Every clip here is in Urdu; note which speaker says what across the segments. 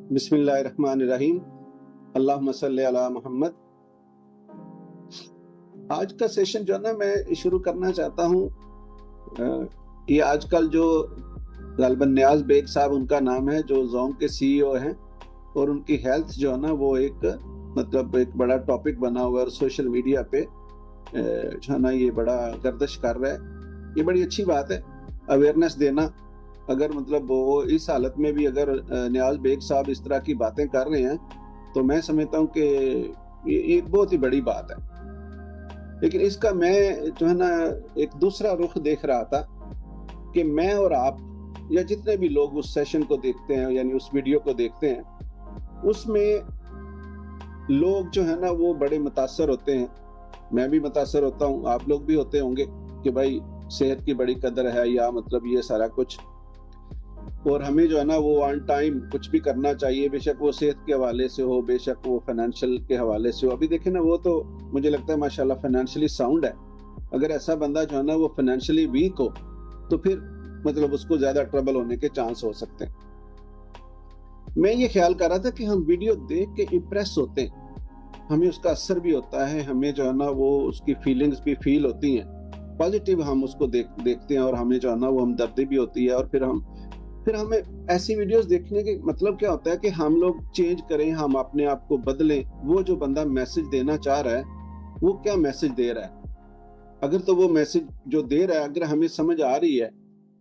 Speaker 1: بسم اللہ الرحمن الرحیم، اللہم صلی علی محمد۔ آج کا سیشن جو ہے نا میں شروع کرنا چاہتا ہوں۔ یہ آج کل جو غالباً نیاز بیگ صاحب ان کا نام ہے، جو زوم کے سی ای او ہیں، اور ان کی ہیلتھ جو ہے نا وہ ایک بڑا ٹاپک بنا ہوا ہے، اور سوشل میڈیا پہ جو ہے نا یہ بڑا گردش کر رہا ہے۔ یہ بڑی اچھی بات ہے، اویئرنیس دینا۔ اگر وہ اس حالت میں بھی اگر نیاز بیگ صاحب اس طرح کی باتیں کر رہے ہیں تو میں سمجھتا ہوں کہ یہ بہت ہی بڑی بات ہے۔ لیکن اس کا میں جو ہے نا ایک دوسرا رخ دیکھ رہا تھا کہ میں اور آپ یا جتنے بھی لوگ اس سیشن کو دیکھتے ہیں، یعنی اس ویڈیو کو دیکھتے ہیں، اس میں لوگ جو ہے نا وہ بڑے متاثر ہوتے ہیں۔ میں بھی متاثر ہوتا ہوں، آپ لوگ بھی ہوتے ہوں گے کہ بھائی صحت کی بڑی قدر ہے، یا یہ سارا کچھ، اور ہمیں جو ہے نا وہ آن ٹائم کچھ بھی کرنا چاہیے، بے شک وہ صحت کے حوالے سے ہو، بے شک وہ فائنینشیل کے حوالے سے ہو۔ ابھی دیکھیں نا، وہ تو مجھے لگتا ہے ماشاءاللہ فائنینشیلی ساؤنڈ ہے۔ اگر ایسا بندہ جو ہے نا وہ فائنینشیلی ویک ہو تو پھر اس کو زیادہ ٹربل ہونے کے چانس ہو سکتے ہیں۔ میں یہ خیال کر رہا تھا کہ ہم ویڈیو دیکھ کے امپریس ہوتے ہیں، ہمیں اس کا اثر بھی ہوتا ہے، ہمیں جو ہے نا وہ اس کی فیلنگز بھی فیل ہوتی ہیں، پازیٹیو ہم اس کو دیکھتے ہیں، اور ہمیں جو ہے نا وہ ہمدردی بھی ہوتی ہے۔ اور پھر ہمیں ایسی ویڈیوز دیکھنے کے مطلب کیا ہوتا ہے کہ ہم لوگ چینج کریں، ہم اپنے آپ کو بدلیں۔ وہ جو بندہ میسج دینا چاہ رہا ہے وہ کیا میسج دے رہا ہے؟ اگر تو وہ میسج جو دے رہا ہے اگر ہمیں سمجھ آ رہی ہے،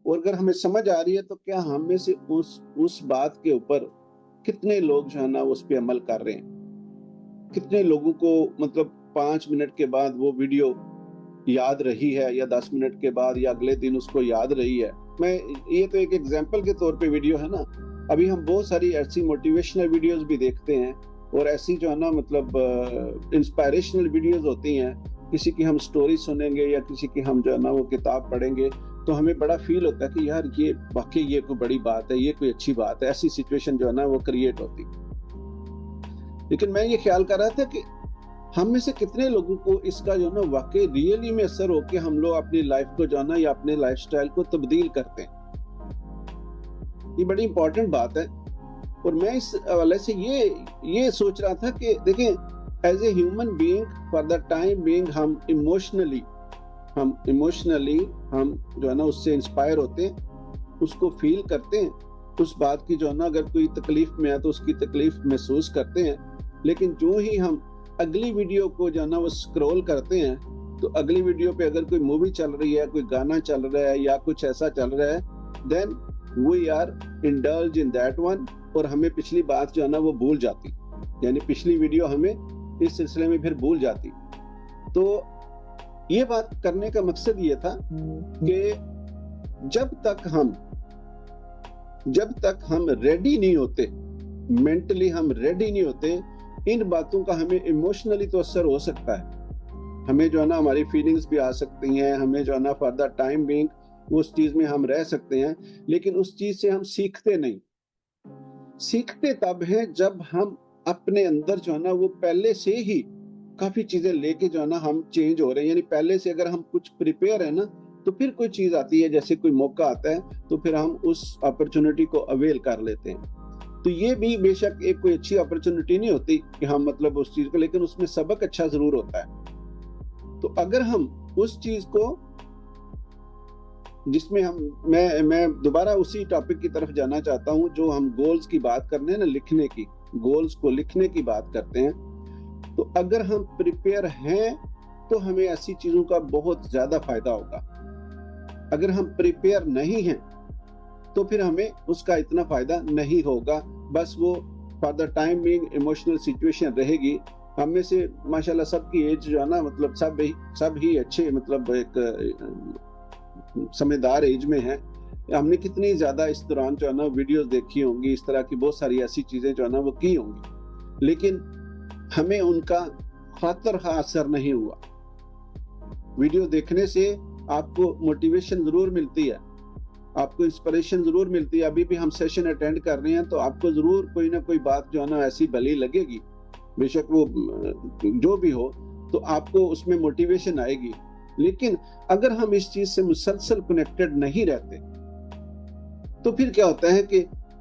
Speaker 1: اور اگر ہمیں سمجھ آ رہی ہے، تو کیا ہم میں سے اس بات کے اوپر کتنے لوگ جو ہے نا اس پہ عمل کر رہے ہیں؟ کتنے لوگوں کو 5 منٹ کے بعد وہ ویڈیو یاد رہی ہے، یا 10 منٹ کے بعد، یا اگلے دن اس کو یاد رہی ہے؟ یہ تو ایک ایگزامپل کے طور پہ ویڈیو ہے نا۔ ابھی ہم بہت ساری ایسی موٹیویشنل ویڈیوز بھی دیکھتے ہیں، اور ایسی جو ہے نا انسپائریشنل ویڈیوز ہوتی ہیں۔ کسی کی ہم سٹوری سنیں گے، یا کسی کی ہم جو ہے نا وہ کتاب پڑھیں گے، تو ہمیں بڑا فیل ہوتا ہے کہ یار یہ واقعی یہ کوئی بڑی بات ہے، یہ کوئی اچھی بات ہے۔ ایسی سچویشن جو ہے نا وہ کریٹ ہوتی۔ لیکن میں یہ خیال کر رہا تھا کہ ہم میں سے کتنے لوگوں کو اس کا جو ہے نا واقعی ریئلی میں اثر ہو کہ ہم لوگ اپنی لائف کو جو ہے نا یا اپنے لائف سٹائل کو تبدیل کرتے ہیں۔ یہ بڑی امپورٹنٹ بات ہے۔ اور میں اس حوالے سے یہ سوچ رہا تھا کہ دیکھیں، as a human being, for the time being, ہم ایموشنلی ہم جو ہے نا اس سے انسپائر ہوتے ہیں، اس کو فیل کرتے ہیں، اس بات کی جو ہے نا اگر کوئی تکلیف میں ہے تو اس کی تکلیف محسوس کرتے ہیں۔ لیکن جو ہی ہم اگلی ویڈیو کو جو ہے نا وہ سکرول کرتے ہیں، تو اگلی ویڈیو پہ اگر کوئی مووی چل رہی ہے، کوئی گانا چل رہا ہے، یا کچھ ایسا چل رہا ہے، then we are indulge in that one، اور ہمیں پچھلی بات جو ہے نا وہ بھول جاتی، یعنی پچھلی ویڈیو ہمیں اس سلسلے میں پھر بھول جاتی۔ تو یہ بات کرنے کا مقصد یہ تھا کہ جب تک ہم ریڈی نہیں ہوتے، مینٹلی ہم ریڈی نہیں ہوتے، ان باتوں کا ہمیں ایموشنلی تو اثر ہو سکتا ہے، ہمیں جو ہے نا ہماری فیلنگز بھی آ سکتی ہیں، ہمیں جو ہے نا فار دا ٹائم بینگ اس چیز میں ہم رہ سکتے ہیں، لیکن اس چیز سے ہم سیکھتے نہیں۔ سیکھتے تب ہیں جب ہم اپنے اندر جو ہے نا وہ پہلے سے ہی کافی چیزیں لے کے جو ہے نا ہم چینج ہو رہے ہیں، یعنی پہلے سے اگر ہم کچھ پریپیئر ہیں نا، تو پھر کوئی چیز آتی ہے، جیسے کوئی موقع آتا ہے، تو پھر ہم اس اپرچونٹی کو اویل کر لیتے ہیں۔ تو یہ بھی بے شک ایک کوئی اچھی اپرچونٹی نہیں ہوتی کہ ہم اس چیز کو، لیکن اس میں سبق اچھا ضرور ہوتا ہے۔ تو اگر ہم اس چیز کو، جس میں میں دوبارہ اسی ٹاپک کی طرف جانا چاہتا ہوں جو ہم گولز کی بات کرنے ہیں نا، لکھنے کی، گولز کو لکھنے کی بات کرتے ہیں، تو اگر ہم پریپیئر ہیں تو ہمیں ایسی چیزوں کا بہت زیادہ فائدہ ہوگا۔ اگر ہم پریپیئر نہیں ہیں تو پھر ہمیں اس کا اتنا فائدہ نہیں ہوگا، بس وہ for the time being emotional situation رہے گی۔ ہم میں سے ماشاءاللہ سب کی ایج جو ہے نا سب ہی اچھے ایک سمجھدار ایج میں ہیں۔ ہم نے کتنی زیادہ اس دوران جو ہے نا ویڈیوز دیکھی ہوں گی، اس طرح کی بہت ساری ایسی چیزیں جو ہے نا وہ کی ہوں گی، لیکن ہمیں ان کا خاطر خواہ اثر نہیں ہوا۔ ویڈیو دیکھنے سے آپ کو موٹیویشن ضرور ملتی ہے، آپ کو انسپریشن ضرور ملتی ہے۔ ابھی بھی ہم سیشن اٹینڈ کر رہے ہیں تو آپ کو ضرور کوئی نہ کوئی بات جو ہے نا ایسی بھلی لگے گی، بے شک وہ جو بھی ہو، تو آپ کو اس میں موٹیویشن آئے گی۔ لیکن اگر ہم اس چیز سے مسلسل کنیکٹڈ نہیں رہتے تو پھر کیا ہوتا ہے کہ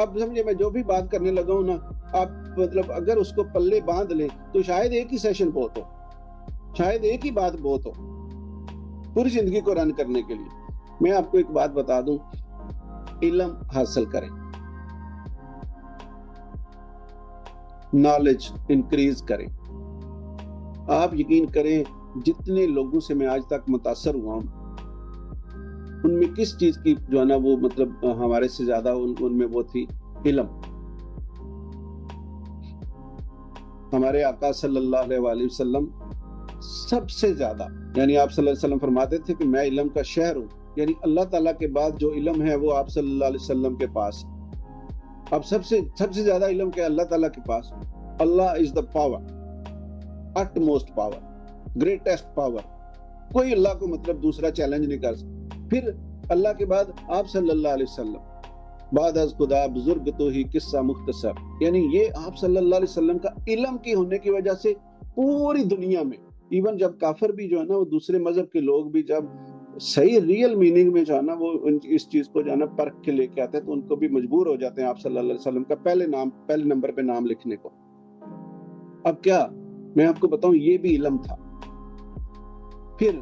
Speaker 1: اب سمجھے میں جو بھی بات کرنے لگا ہوں نا, آپ مطلب اگر اس کو پلے باندھ لیں تو شاید ایک ہی سیشن بہت ہو, شاید ایک ہی بات بہت ہو پوری زندگی کو رن کرنے کے لیے. میں آپ کو ایک بات بتا دوں, علم حاصل کریں, نالج انکریز کریں. آپ یقین کریں جتنے لوگوں سے میں آج تک متاثر ہوا ہوں, ان میں کس چیز کی جو ہے نا وہ مطلب ہمارے سے زیادہ ان میں وہ تھی علم. ہمارے آقا صلی اللہ علیہ وآلہ وسلم سب سے زیادہ, یعنی آپ صلی اللہ علیہ وسلم فرماتے تھے کہ میں علم کا شہر ہوں, یعنی اللہ تعالیٰ کے بعد جو علم ہے وہ آپ صلی اللہ علیہ وسلم کے پاس. اب سب سے زیادہ علم کیا اللہ تعالیٰ کے پاس. Allah is the power, utmost power, greatest power. کوئی اللہ کو مطلب دوسرا چیلنج نہیں کر سکتا. پھر اللہ کے بعد آپ صلی اللہ علیہ وسلم, بعد از خدا بزرگ تو ہی قصہ مختصر. یعنی یہ آپ صلی اللہ علیہ وسلم کا علم کی ہونے کی وجہ سے پوری دنیا میں, ایون جب کافر بھی جو ہے نا وہ دوسرے مذہب کے لوگ بھی جب صحیح ریئل میننگ میں جو ہے نا وہ اس چیز کو جو ہے نا پرکھ کے لے کے آتے ہیں تو ان کو بھی مجبور ہو جاتے ہیں آپ صلی اللہ علیہ وسلم کا پہلے نمبر پہ نام لکھنے کو. اب کیا میں آپ کو بتاؤں, یہ بھی علم تھا. پھر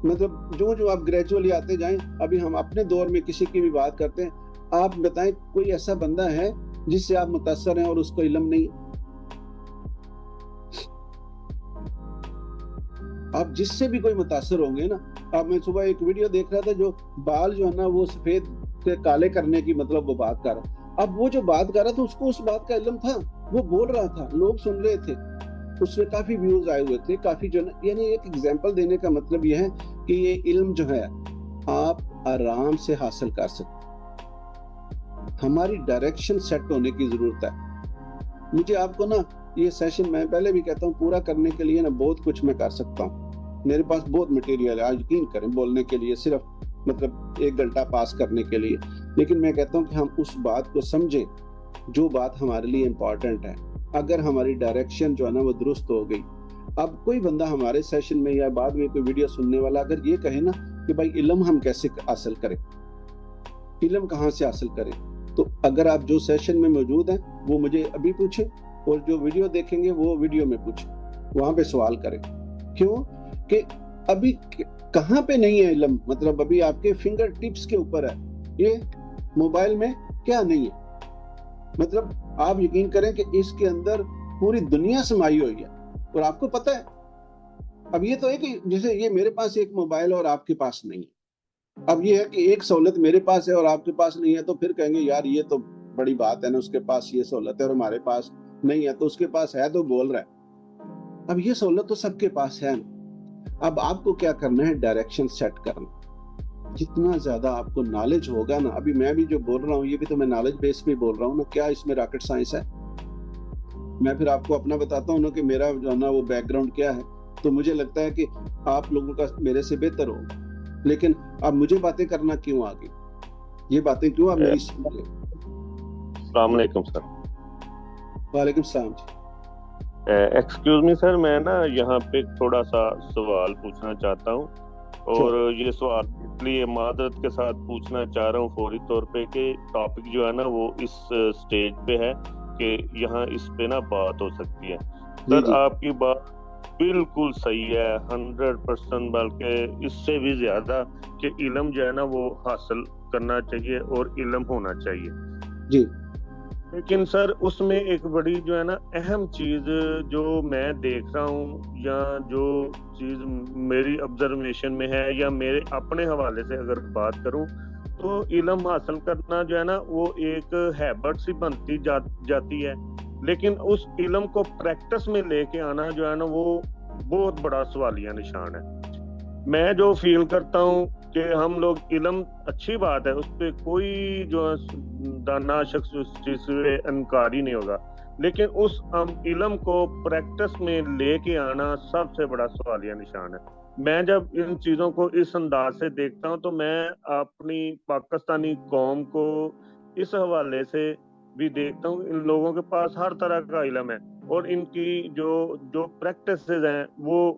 Speaker 1: مطلب جو آپ گریجولی آتے جائیں, ابھی ہم اپنے دور میں کسی کی بھی بات کرتے ہیں, آپ بتائیں کوئی ایسا بندہ ہے جس سے آپ متاثر ہیں اور اس کو علم نہیں ہے؟ آپ جس سے بھی کوئی متاثر ہوں گے نا. اب میں صبح ایک ویڈیو دیکھ رہا تھا جو بال جو ہے نا وہ سفید سے کالے کرنے کی مطلب وہ بات کر رہا. اب وہ جو بات کر رہا تھا اس کو اس بات کا علم تھا, وہ بول رہا تھا, لوگ سن رہے تھے, اس میں کافی ویوز آئے ہوئے تھے, کافی جو یعنی ایک ایگزامپل دینے کا مطلب یہ ہے کہ یہ علم جو ہے آپ آرام سے حاصل کر سکتے. ہماری ڈائریکشن سیٹ ہونے کی ضرورت ہے. مجھے آپ کو نا یہ سیشن میں پہلے بھی کہتا ہوں پورا کرنے کے لیے نا بہت کچھ میں کر سکتا ہوں, میرے پاس بہت مٹیریل ہے, آج یقین کریں بولنے کے لیے, صرف مطلب 1 گھنٹہ پاس کرنے کے لیے. لیکن میں کہتا ہوں کہ ہم اس بات کو سمجھیں جو بات ہمارے لیے امپورٹنٹ ہے. اگر ہماری ڈائریکشن جو ہے نا وہ درست ہو گئی. اب کوئی بندہ ہمارے سیشن میں یا بعد میں کوئی ویڈیو سننے والا اگر یہ کہے نا کہ بھائی علم ہم کیسے حاصل کریں, علم کہاں سے حاصل کریں, تو اگر آپ جو سیشن میں موجود ہیں وہ مجھے ابھی پوچھیں, اور جو ویڈیو دیکھیں گے وہ ویڈیو میں پوچھیں, وہاں پہ سوال کریں. کیوں کہ ابھی کہاں پہ نہیں ہے علم, مطلب ابھی آپ کے فنگر ٹپس کے اوپر ہے. یہ موبائل میں کیا نہیں ہے, مطلب آپ یقین کریں کہ اس کے اندر پوری دنیا سمائی ہوئی ہے اور آپ کو پتہ ہے. اب یہ تو ہے کہ جیسے یہ میرے پاس ایک موبائل اور آپ کے پاس نہیں ہے. اب یہ ہے کہ ایک سہولت میرے پاس ہے اور آپ کے پاس نہیں ہے, تو پھر کہیں گے یار یہ تو بڑی بات ہے نا, اس کے پاس یہ سہولت ہے اور ہمارے پاس نہیں ہے, تو اس کے پاس ہے تو بول رہا ہے. اب یہ سہولت تو سب کے پاس ہے. اب آپ کو کیا کرنا ہے, ڈائریکشن سیٹ کرنا. جتنا زیادہ آپ کو نالج ہوگا نا, ابھی میں بھی جو بول رہا ہوں یہ بھی تو میں نالج بیس پہ بول رہا ہوں نا, کیا اس میں راکٹ سائنس ہے. میں پھر آپ کو اپنا بتاتا ہوں نا کہ میرا جو ہے نا وہ بیک گراؤنڈ کیا ہے, تو مجھے لگتا ہے کہ آپ لوگوں کا میرے سے بہتر ہوگا. لیکن اب مجھے باتیں کرنا کیوں آ گئی, یہ باتیں کیوں آپ میری سن لیں.
Speaker 2: السلام علیکم سر.
Speaker 1: وعلیکم السلام جی.
Speaker 2: ایکسکیوز می سر, میں نا یہاں پہ تھوڑا سا سوال پوچھنا چاہتا ہوں, اور یہ سوال اس لیے معذرت کے ساتھ پوچھنا چاہ رہا ہوں فوری طور پہ کہ ٹاپک جو ہے نا وہ اس سٹیج پہ ہے کہ یہاں اس پہ نا بات ہو سکتی ہے. سر آپ کی بات بالکل صحیح ہے 100%, بلکہ اس سے بھی زیادہ کہ علم جو ہے نا وہ حاصل کرنا چاہیے اور علم ہونا چاہیے
Speaker 1: جی.
Speaker 2: لیکن سر اس میں ایک بڑی جو ہے نا اہم چیز جو میں دیکھ رہا ہوں, یا جو چیز میری آبزرویشن میں ہے, یا میرے اپنے حوالے سے اگر بات کروں, تو علم حاصل کرنا جو ہے نا وہ ایک ہیبٹ سی بنتی جاتی ہے, لیکن اس علم کو پریکٹس میں لے کے آنا جو ہے نا وہ بہت بڑا سوالیہ نشان ہے. میں جو فیل کرتا ہوں کہ ہم لوگ علم اچھی بات ہے, اس پہ کوئی جو دانا شخص اس چیز سے انکاری نہیں ہوگا, لیکن اس علم کو پریکٹس میں لے کے آنا سب سے بڑا سوالیہ نشان ہے. میں جب ان چیزوں کو اس انداز سے دیکھتا ہوں تو میں اپنی پاکستانی قوم کو اس حوالے سے بھی دیکھتا ہوں, ان لوگوں کے پاس ہر طرح کا علم ہے, اور ان کی جو پریکٹسز ہیں وہ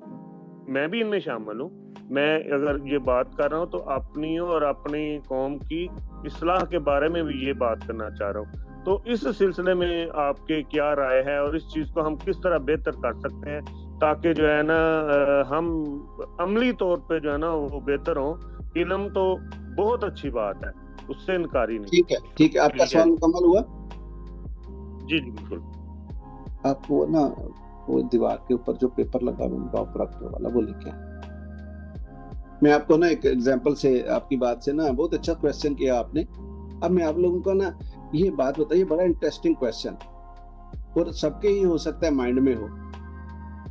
Speaker 2: میں بھی ان میں شامل ہوں, میں اگر یہ بات کر رہا ہوں تو اپنی اور اپنی قوم کی اصلاح کے بارے میں بھی یہ بات کرنا چاہ رہا ہوں. تو اس سلسلے میں آپ کے کیا رائے ہے اور اس چیز کو ہم کس طرح بہتر کر سکتے ہیں تاکہ جو ہے نا ہم عملی طور پہ جو ہے نا وہ بہتر ہوں. علم تو بہت اچھی بات ہے, اس سے انکاری نہیں.
Speaker 1: ٹھیک ہے, آپ کا سوال مکمل ہوا؟
Speaker 2: جی بالکل.
Speaker 1: آپ کو نا وہ دیوار کے اوپر جو پیپر لگا ہوا پروڈکٹ والا وہ لے کے میں آپ کو نا ایک ایگزامپل سے آپ کی بات سے نا بہت اچھا کویسچن کیا آپ نے. اب میں آپ لوگوں کو نا یہ بات بتائیے, بڑا انٹرسٹنگ کویسچن اور سب کے ہی ہو سکتا ہے مائنڈ میں ہو.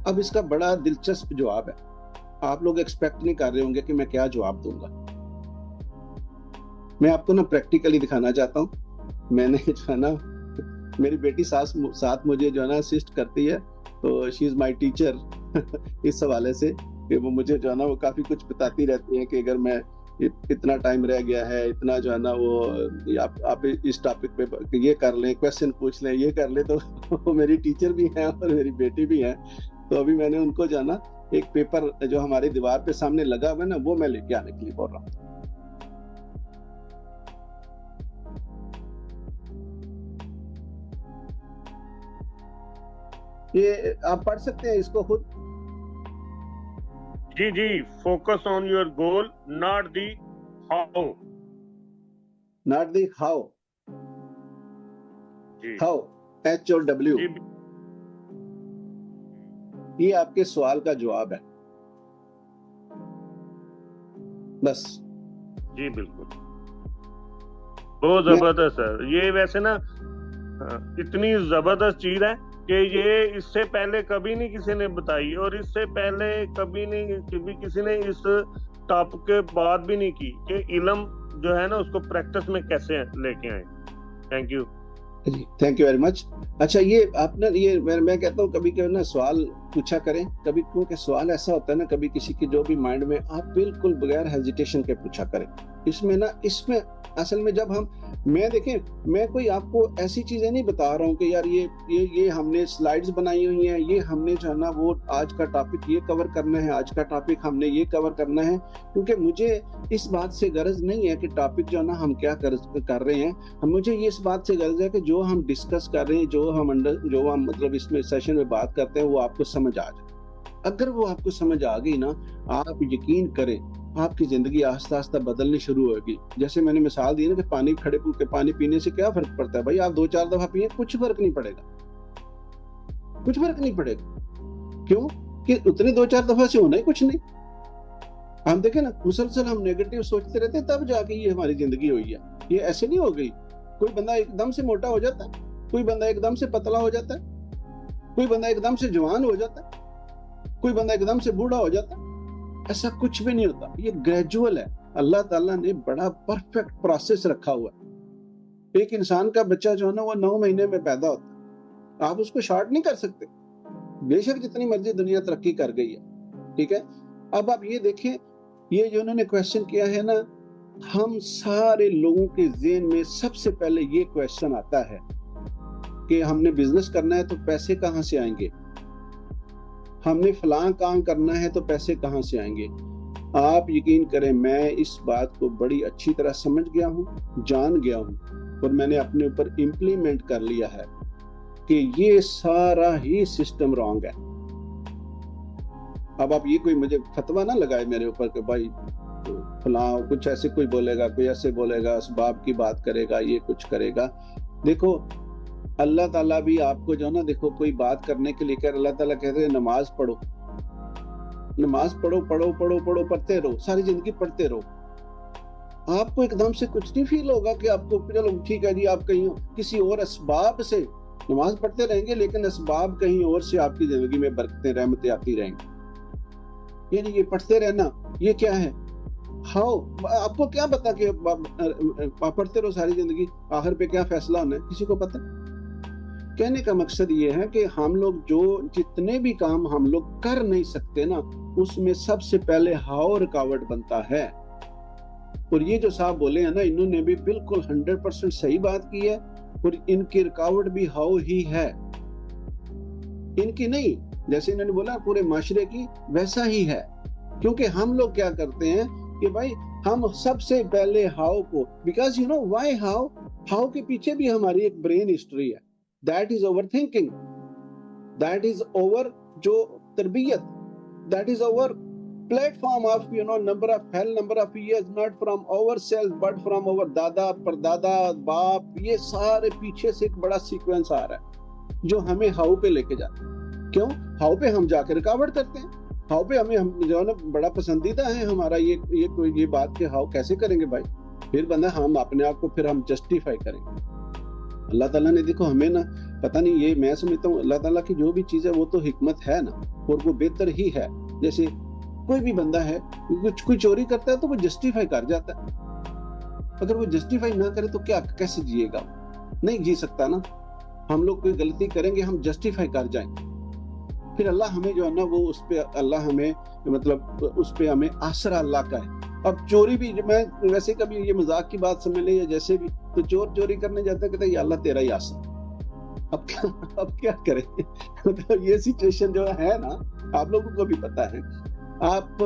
Speaker 1: اب اس کا بڑا دلچسپ جواب ہے, آپ لوگ ایکسپیکٹ نہیں کر رہے ہوں گے کہ میں کیا جواب دوں گا. میں آپ کو نا پریکٹیکلی دکھانا چاہتا ہوں. میں نے جو ہے نا میری بیٹی ساتھ مجھے جو ہے نا اسسٹ کرتی ہے, تو شی از مائی ٹیچر اس حوالے سے کہ وہ مجھے جو ہے نا وہ کافی کچھ بتاتی رہتی ہیں کہ اگر میں اتنا ٹائم رہ گیا ہے, اتنا جو ہے نا وہ آپ اس ٹاپک پہ یہ کر لیں, کویسچن پوچھ لیں, یہ کر لیں. تو وہ میری ٹیچر بھی ہیں اور میری بیٹی بھی ہیں. تو ابھی میں نے ان کو جو ہے نا ایک پیپر جو ہماری دیوار پہ سامنے لگا ہوا ہے نا وہ میں لے کے آنے کے لیے بول رہا ہوں. یہ آپ پڑھ سکتے ہیں اس کو خود.
Speaker 2: جی focus on your goal, not the how.
Speaker 1: Not the how. How H اور ڈبلیو. یہ آپ کے سوال کا جواب ہے بس.
Speaker 2: جی بالکل, بہت زبردست سر. یہ ویسے نا اتنی زبردست چیز ہے کہ یہ اس سے پہلے کبھی نہیں کسی نے بتائی, اور اس سے پہلے کبھی نہیں کسی نے اس ٹاپک کے بات بھی نہیں کی کہ علم جو ہے نا اس کو پریکٹس میں کیسے لے کے آئیں. Thank you.
Speaker 1: Thank you very مچ. اچھا, یہ آپ نے یہ میں کہتا ہوں کبھی کبھی نا سوال پوچھا کریں کبھی, کیونکہ سوال ایسا ہوتا ہے نا کبھی کسی کی جو بھی مائنڈ میں, آپ بالکل بغیر ہیزیٹیشن کے پوچھا کریں. اس میں اصل میں جب میں دیکھیں, میں کوئی آپ کو ایسی چیزیں نہیں بتا رہا ہوں کہ یار یہ ہم نے سلائیڈز بنائی ہوئی ہیں, یہ ہم نے جو ہے نا وہ آج کا ٹاپک یہ کور کرنا ہے, آج کا ٹاپک ہم نے یہ کور کرنا ہے. کیونکہ مجھے اس بات سے غرض نہیں ہے کہ ٹاپک جو ہے نا ہم کیا کر رہے ہیں. مجھے یہ اس بات سے غرض ہے کہ جو ہم ڈسکس کر رہے ہیں, جو ہم مطلب اس میں سیشن میں بات کرتے ہیں وہ آپ کو سمجھ آ جائے. اگر وہ آپ کو سمجھ آ گئی نا, آپ یقین کریں آپ کی زندگی آہستہ آہستہ بدلنی شروع ہوگی. جیسے میں نے مثال دی نا کہ پانی پینے سے کیا فرق پڑتا ہے بھائی, آپ 2-4 دفعہ پیئیں کچھ فرق نہیں پڑے گا. کیوں کہ اتنے 2-4 دفعہ سے ہونا ہی کچھ نہیں. ہم دیکھیں نا مسلسل ہم نیگیٹو سوچتے رہتے ہیں, تب جا کے یہ ہماری زندگی ہوئی ہے. یہ ایسے نہیں ہو گئی. کوئی بندہ ایک دم سے موٹا ہو جاتا ہے, کوئی بندہ ایک دم سے پتلا ہو جاتا ہے, کوئی بندہ ایک دم سے جوان ہو جاتا ہے, کوئی بندہ ایک دم سے بوڑھا ہو جاتا ہے. ایسا کچھ بھی نہیں ہوتا. یہ گریجول ہے. اللہ تعالیٰ نے بڑا پرفیکٹ پروسیس رکھا ہوا ہے. ایک انسان کا بچہ جو ہے نا وہ 9 مہینے میں پیدا ہوتا ہے. آپ اس کو شارٹ نہیں کر سکتے, بے شک جتنی مرضی دنیا ترقی کر گئی ہے. ٹھیک ہے, اب آپ یہ دیکھیں, یہ جو انہوں نے کویسچن کیا ہے نا, ہم سارے لوگوں کے ذہن میں سب سے پہلے یہ کویسچن آتا ہے کہ ہم نے بزنس کرنا ہے تو پیسے کہاں سے آئیں گے, ہم نے فلاں کام کرنا ہے تو پیسے کہاں سے آئیں گے. آپ یقین کریں میں اس بات کو بڑی اچھی طرح سمجھ گیا ہوں, جان گیا ہوں, اور میں نے اپنے اوپر امپلیمنٹ کر لیا ہے کہ یہ سارا ہی سسٹم رانگ ہے. اب آپ یہ کوئی مجھے فتویٰ نہ لگائے میرے اوپر کہ بھائی فلاں کچھ ایسے کوئی بولے گا, کوئی ایسے بولے گا, اسباب کی بات کرے گا, یہ کچھ کرے گا. دیکھو اللہ تعالیٰ بھی آپ کو جو ہے نا, دیکھو کوئی بات کرنے کے لیے کہ اللہ تعالیٰ کہتے ہیں نماز پڑھو, پڑھتے رہو, ساری زندگی پڑھتے رہو. آپ کو ایک دم سے کچھ نہیں فیل ہوگا کہ آپ کو چلو ٹھیک ہے جی آپ کہیں کسی اور اسباب سے نماز پڑھتے رہیں گے, لیکن اسباب کہیں اور سے آپ کی زندگی میں برکتیں رحمتیں آتی رہیں گی. یعنی یہ پڑھتے رہنا یہ کیا ہے؟ آپ کو کیا پتا کہ آپ پڑھتے رہو ساری زندگی, آخر پہ کیا فیصلہ ہونا ہے کسی کو پتہ؟ کہنے کا مقصد یہ ہے کہ ہم لوگ جو جتنے بھی کام ہم لوگ کر نہیں سکتے نا, اس میں سب سے پہلے ہاؤ رکاوٹ بنتا ہے. اور یہ جو صاحب بولے ہیں نا, انہوں نے بھی بالکل 100% صحیح بات کی ہے, اور ان کی رکاوٹ بھی ہاؤ ہی ہے, ان کی نہیں. جیسے انہوں نے بولا پورے معاشرے کی, ویسا ہی ہے. کیونکہ ہم لوگ کیا کرتے ہیں کہ بھائی ہم سب سے پہلے ہاؤ کو, because you know why how کے پیچھے بھی ہماری ایک برین ہسٹری ہے. That is over thinking, that is over جو تربیت, that is over platform of number of hell, number of years, not from ourselves but from our دادا پردادا باپ. یہ سارے پیچھے سے ایک بڑا سیکوینس آ رہا ہے جو ہمیں ہاؤ پہ لے کے جاتا ہے. کیوں ہاؤ پہ ہم جا کے رکاوٹ کرتے ہیں, ہاؤ پہ ہمیں جو ہے نا بڑا پسندیدہ ہے ہمارا یہ بات کہ ہاؤ کیسے کریں گے بھائی, پھر بندہ ہم اپنے آپ کو پھر ہم جسٹیفائی کریں گے. اللہ تعالیٰ نے دیکھو ہمیں نا پتہ نہیں, یہ میں سمجھتا ہوں اللہ تعالیٰ کی جو بھی چیز ہے وہ تو حکمت ہے نا, اور وہ بہتر ہی ہے. جیسے کوئی بھی بندہ ہے کوئی چوری کرتا ہے تو وہ جسٹیفائی کر جاتا ہے, اگر وہ جسٹیفائی نہ کرے تو کیا کیسے جیے گا, نہیں جی سکتا نا. ہم لوگ کوئی غلطی کریں گے ہم جسٹیفائی کر جائیں, پھر اللہ ہمیں جو ہے نا وہ اس پہ اللہ ہمیں مطلب اس پہ ہمیں آسرا اللہ کا ہے. اب چوری بھی میں ویسے کبھی یہ مذاق کی بات سمجھ لیں یا جیسے بھی, تو چوری کرنے جاتا ہے کہتا ہے یا اللہ تیرا ہی آسرا. اب کیا کریں, یہ سچویشن جو ہے نا آپ لوگوں کو بھی پتا ہے. آپ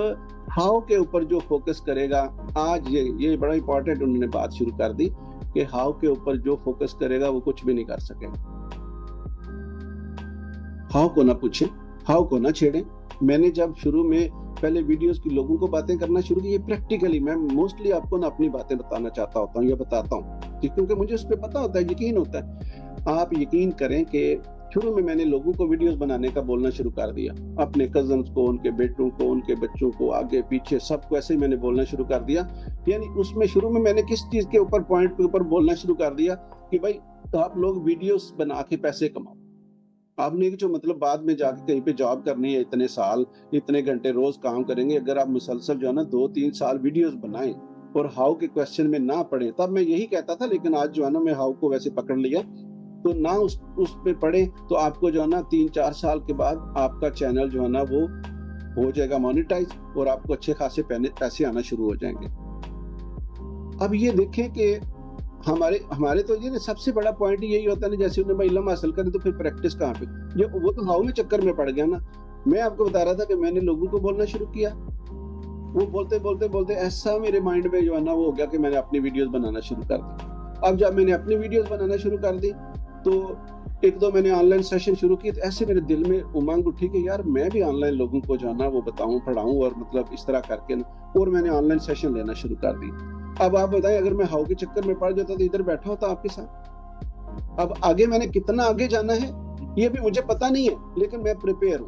Speaker 1: ہاؤ کے اوپر جو فوکس کرے گا, آج یہ بڑا امپورٹنٹ انہوں نے بات شروع کر دی کہ ہاؤ کے اوپر جو فوکس کرے گا وہ کچھ بھی نہیں کر سکے گا. ہاؤ کو نہ پوچھیں, ہاؤ کو نہ چھیڑیں. میں نے جب شروع میں پہلے ویڈیوز کی لوگوں کو باتیں کرنا شروع کی, یہ پریکٹیکلی میں موسٹلی آپ کو نہ اپنی باتیں بتانا چاہتا ہوتا ہوں یا بتاتا ہوں کیونکہ مجھے اس پہ پتا ہوتا ہے, یقین ہوتا ہے. آپ یقین کریں کہ شروع میں نے لوگوں کو ویڈیوز بنانے کا بولنا شروع کر دیا, اپنے کزنز کو, ان کے بیٹوں کو, ان کے بچوں کو, آگے پیچھے سب کو ایسے ہی میں نے بولنا شروع کر دیا. یعنی اس میں شروع میں نے کس چیز کے اوپر پوائنٹ کے اوپر بولنا شروع کر دیا کہ بھائی آپ لوگ ویڈیوز بنا کے پیسے کماؤ. آپ نے جو مطلب بعد میں جا کے کہیں پہ جاب کرنی ہے, اتنے سال اتنے گھنٹے روز کام کریں گے, اگر آپ مسلسل جو ہے نا 2-3 سال ویڈیوز بنائیں اور ہاؤ کے کویسچن میں نہ پڑھیں, تب میں یہی کہتا تھا. لیکن آج جو ہے نا میں ہاؤ کو ویسے پکڑ لیا, تو نہ اس پہ پڑھیں تو آپ کو جو ہے نا 3-4 سال کے بعد آپ کا چینل جو ہے نا وہ ہو جائے گا مانیٹائز, اور آپ کو اچھے خاصے پیسے آنا شروع ہو جائیں گے. اب یہ دیکھیں کہ ہمارے تو یہ سب سے بڑا پوائنٹ یہی ہوتا ہے, جیسے انہیں علم حاصل کریں تو پھر پریکٹس کہاں پہ, وہ تو ہاؤ میں چکر میں پڑ گیا نا. میں آپ کو بتا رہا تھا کہ میں نے لوگوں کو بولنا شروع کیا, وہ بولتے ایسا میرے مائنڈ میں جو ہے نا وہ ہو گیا کہ میں نے اپنی ویڈیوز بنانا شروع کر دی. اب جب میں نے اپنی ویڈیوز بنانا شروع کر دی تو 1-2 میں نے آن لائن سیشن شروع کی, تو ایسے میرے دل میں امنگ اٹھی کہ یار میں بھی آن لائن لوگوں کو جو ہے نا وہ بتاؤں پڑھاؤں, اور مطلب اس طرح کر کے نا, اور میں نے آن لائن سیشن لینا شروع کر دی. اب آپ بتائیں اگر میں ہاؤ کے چکر میں پڑ جاتا تو ادھر بیٹھا ہوتا آپ کے ساتھ. اب آگے میں نے کتنا آگے جانا ہے یہ بھی مجھے پتا نہیں ہے, لیکن میں پریپیئر ہوں.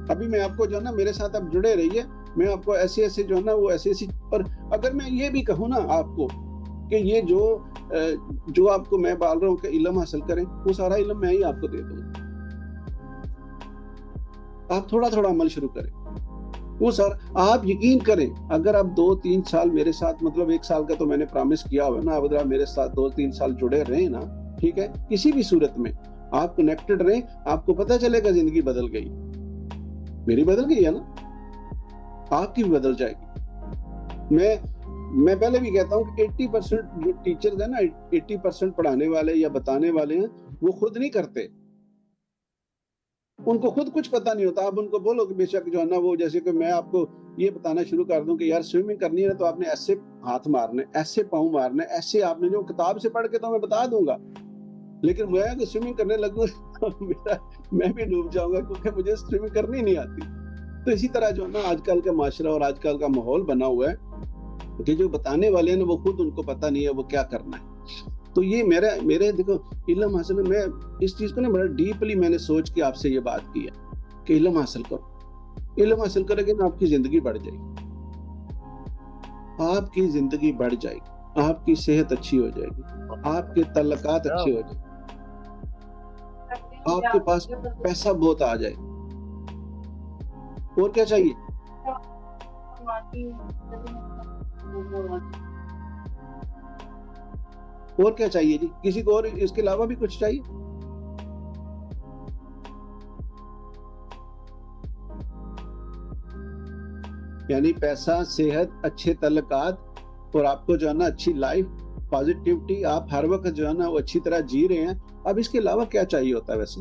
Speaker 1: ابھی میں آپ کو جو ہے نا میرے ساتھ آپ جڑے رہیے, میں آپ کو ایسے جو ہے نا وہ ایسی پر اگر میں یہ بھی کہوں نا آپ کو کہ یہ جو آپ کو میں بول رہا ہوں کہ علم حاصل کریں, وہ سارا علم میں ہی آپ کو دے دوں. آپ تھوڑا عمل شروع کریں, وہ سر آپ یقین کریں اگر آپ 2-3 سال میرے ساتھ, مطلب 1 سال کا تو میں نے پرامس کیا ہوا ہے نا, اگر آپ میرے ساتھ 2-3 سال جڑے رہیں نا, ٹھیک ہے, کسی بھی صورت میں آپ کنیکٹڈ رہیں, آپ کو پتہ چلے گا زندگی بدل گئی. میری بدل گئی ہے نا, آپ کی بھی بدل جائے گی. میں پہلے بھی کہتا ہوں کہ 80% جو ٹیچرز ہیں نا, 80% پڑھانے والے یا بتانے والے ہیں, وہ خود نہیں کرتے, ان کو خود کچھ پتا نہیں ہوتا. آپ ان کو بولو کہ بے شک جو ہے نا وہ, جیسے کہ میں آپ کو یہ بتانا شروع کر دوں کہ یار سوئمنگ کرنی ہے تو آپ نے ایسے ہاتھ مارنے, ایسے پاؤں مارنے, ایسے آپ نے جو کتاب سے پڑھ کے تو میں بتا دوں گا, لیکن میں کہ سوئمنگ کرنے لگوں میں بھی ڈوب جاؤں گا کیونکہ مجھے سوئمنگ کرنی نہیں آتی. تو اسی طرح جو ہے نا آج کل کا معاشرہ اور آج کل کا ماحول بنا ہوا ہے کہ جو بتانے والے ہیں وہ خود ان کو پتہ نہیں ہے وہ کیا کرنا ہے. تو یہ میرے دیکھو علم حاصل ہے, میں اس چیز کو نا بڑا ڈیپلی میں نے سوچ کے آپ سے یہ بات کی ہے کہ علم حاصل کرو. علم حاصل کرے گے نا آپ کی زندگی بڑھ جائے گی, آپ کی زندگی بڑھ جائے گی, آپ کی صحت اچھی ہو جائے گی, آپ کے تعلقات اچھے ہو جائیں گے, آپ کے پاس پیسہ بہت آ جائے. اور کیا چاہیے؟ اور کیا چاہیے جی؟ کسی کو اور اس کے علاوہ بھی کچھ چاہیے؟ یعنی پیسہ, صحت, اچھے تعلقات, اور آپ کو جو ہے نا اچھی لائف, پازیٹیوٹی, آپ ہر وقت جو ہے نا وہ اچھی طرح جی رہے ہیں. اب اس کے علاوہ کیا چاہیے ہوتا ہے ویسے؟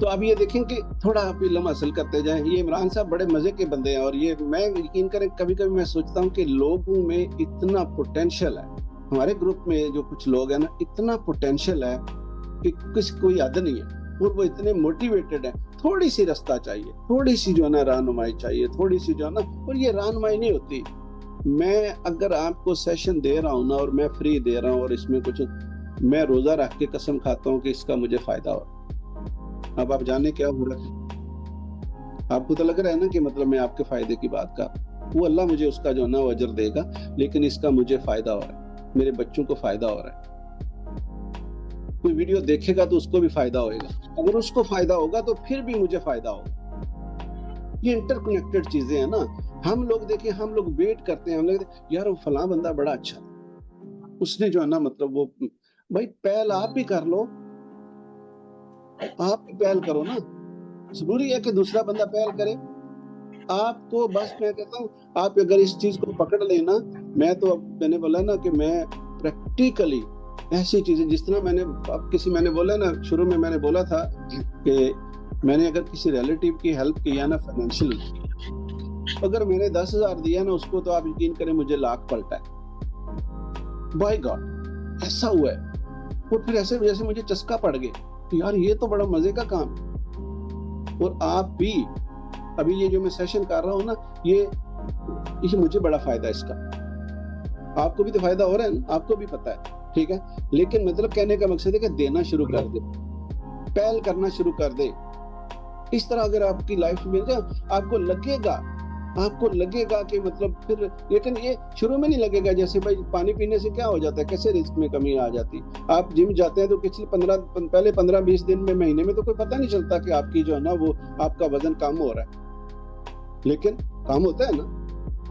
Speaker 1: تو آپ یہ دیکھیں کہ تھوڑا آپ علم حاصل کرتے جائیں. یہ عمران صاحب بڑے مزے کے بندے ہیں, اور یہ میں یقین کریں کبھی کبھی میں سوچتا ہوں کہ لوگوں میں اتنا پوٹینشیل ہے, ہمارے گروپ میں جو کچھ لوگ ہیں نا, اتنا پوٹینشیل ہے کہ کوئی حد نہیں ہے, اور وہ اتنے موٹیویٹڈ ہیں. تھوڑی سی رستہ چاہیے, تھوڑی سی جو ہے نا رہنمائی چاہیے, تھوڑی سی جو ہے نا, اور یہ رہنمائی نہیں ہوتی. میں اگر آپ کو سیشن دے رہا ہوں نا, اور میں فری دے رہا ہوں, اور اس میں کچھ میں روزہ رکھ کے قسم کھاتا ہوں کہ اس کا مجھے فائدہ ہو. اب آپ جانے کیا ہو رہا ہے, آپ کو تو لگ رہا ہے نا کہ مطلب میں آپ کے فائدے کی بات کر, وہ اللہ مجھے اس کا جو ہے نا وہ اجر دے گا, لیکن اس کا مجھے فائدہ ہو رہا ہے, میرے بچوں کو فائدہ ہو رہا ہے. کوئی ویڈیو دیکھے گا تو اس کو بھی فائدہ ہوئے گا, اگر اس کو فائدہ ہوگا تو پھر بھی مجھے فائدہ ہوگا. یہ انٹر کنیکٹڈ چیزیں ہیں نا. ہم لوگ دیکھیں, ہم لوگ ویٹ کرتے ہیں, ہم لوگ یار وہ فلاں بندہ بڑا اچھا, اس نے جو ہے نا مطلب وہ, بھائی پہل آپ بھی کر لو, آپ بھی پہل کرو نا. ضروری ہے کہ دوسرا بندہ پہل کرے. آپ کو بس میں کہتا ہوں, آپ اگر اس چیز کو پکڑ لینا, میں نے بولا نا کہ میں پریکٹیکلی ایسی چیزیں, جس طرح میں نے بولا نا شروع میں, میں نے بولا تھا کہ میں نے اگر کسی ریلیٹیو کی ہیلپ کیا نا فائنینشلی, اگر میں نے 10,000 دیا نا اس کو, تو آپ یقین کریں مجھے لاکھ پلٹا ہے. بائی گاڈ ایسا ہوا ہے. اور پھر ایسے جیسے مجھے چسکا پڑ گیا کہ یار یہ تو بڑا مزے کا کام ہے. اور آپ بھی ابھی یہ جو میں سیشن کر رہا ہوں نا, یہ مجھے بڑا فائدہ ہے اس کا. آپ کو بھی تو فائدہ ہو رہا ہے نا, آپ کو بھی پتا ہے, ٹھیک ہے. لیکن مطلب کہنے کا مقصد ہے کہ دینا شروع کر دے, پہل کرنا شروع کر دے. اس طرح اگر آپ کی لائف میں آپ کو لگے گا کہ مطلب پھر, لیکن یہ شروع میں نہیں لگے گا. جیسے بھائی پانی پینے سے کیا ہو جاتا ہے, کیسے رزق میں کمی آ جاتی. آپ جم جاتے ہیں تو پہلے 15-20 دن میں, مہینے میں تو کوئی پتہ نہیں چلتا کہ آپ کی جو ہے نا وہ آپ کا وزن کم ہو رہا ہے, لیکن کام ہوتا ہے نا.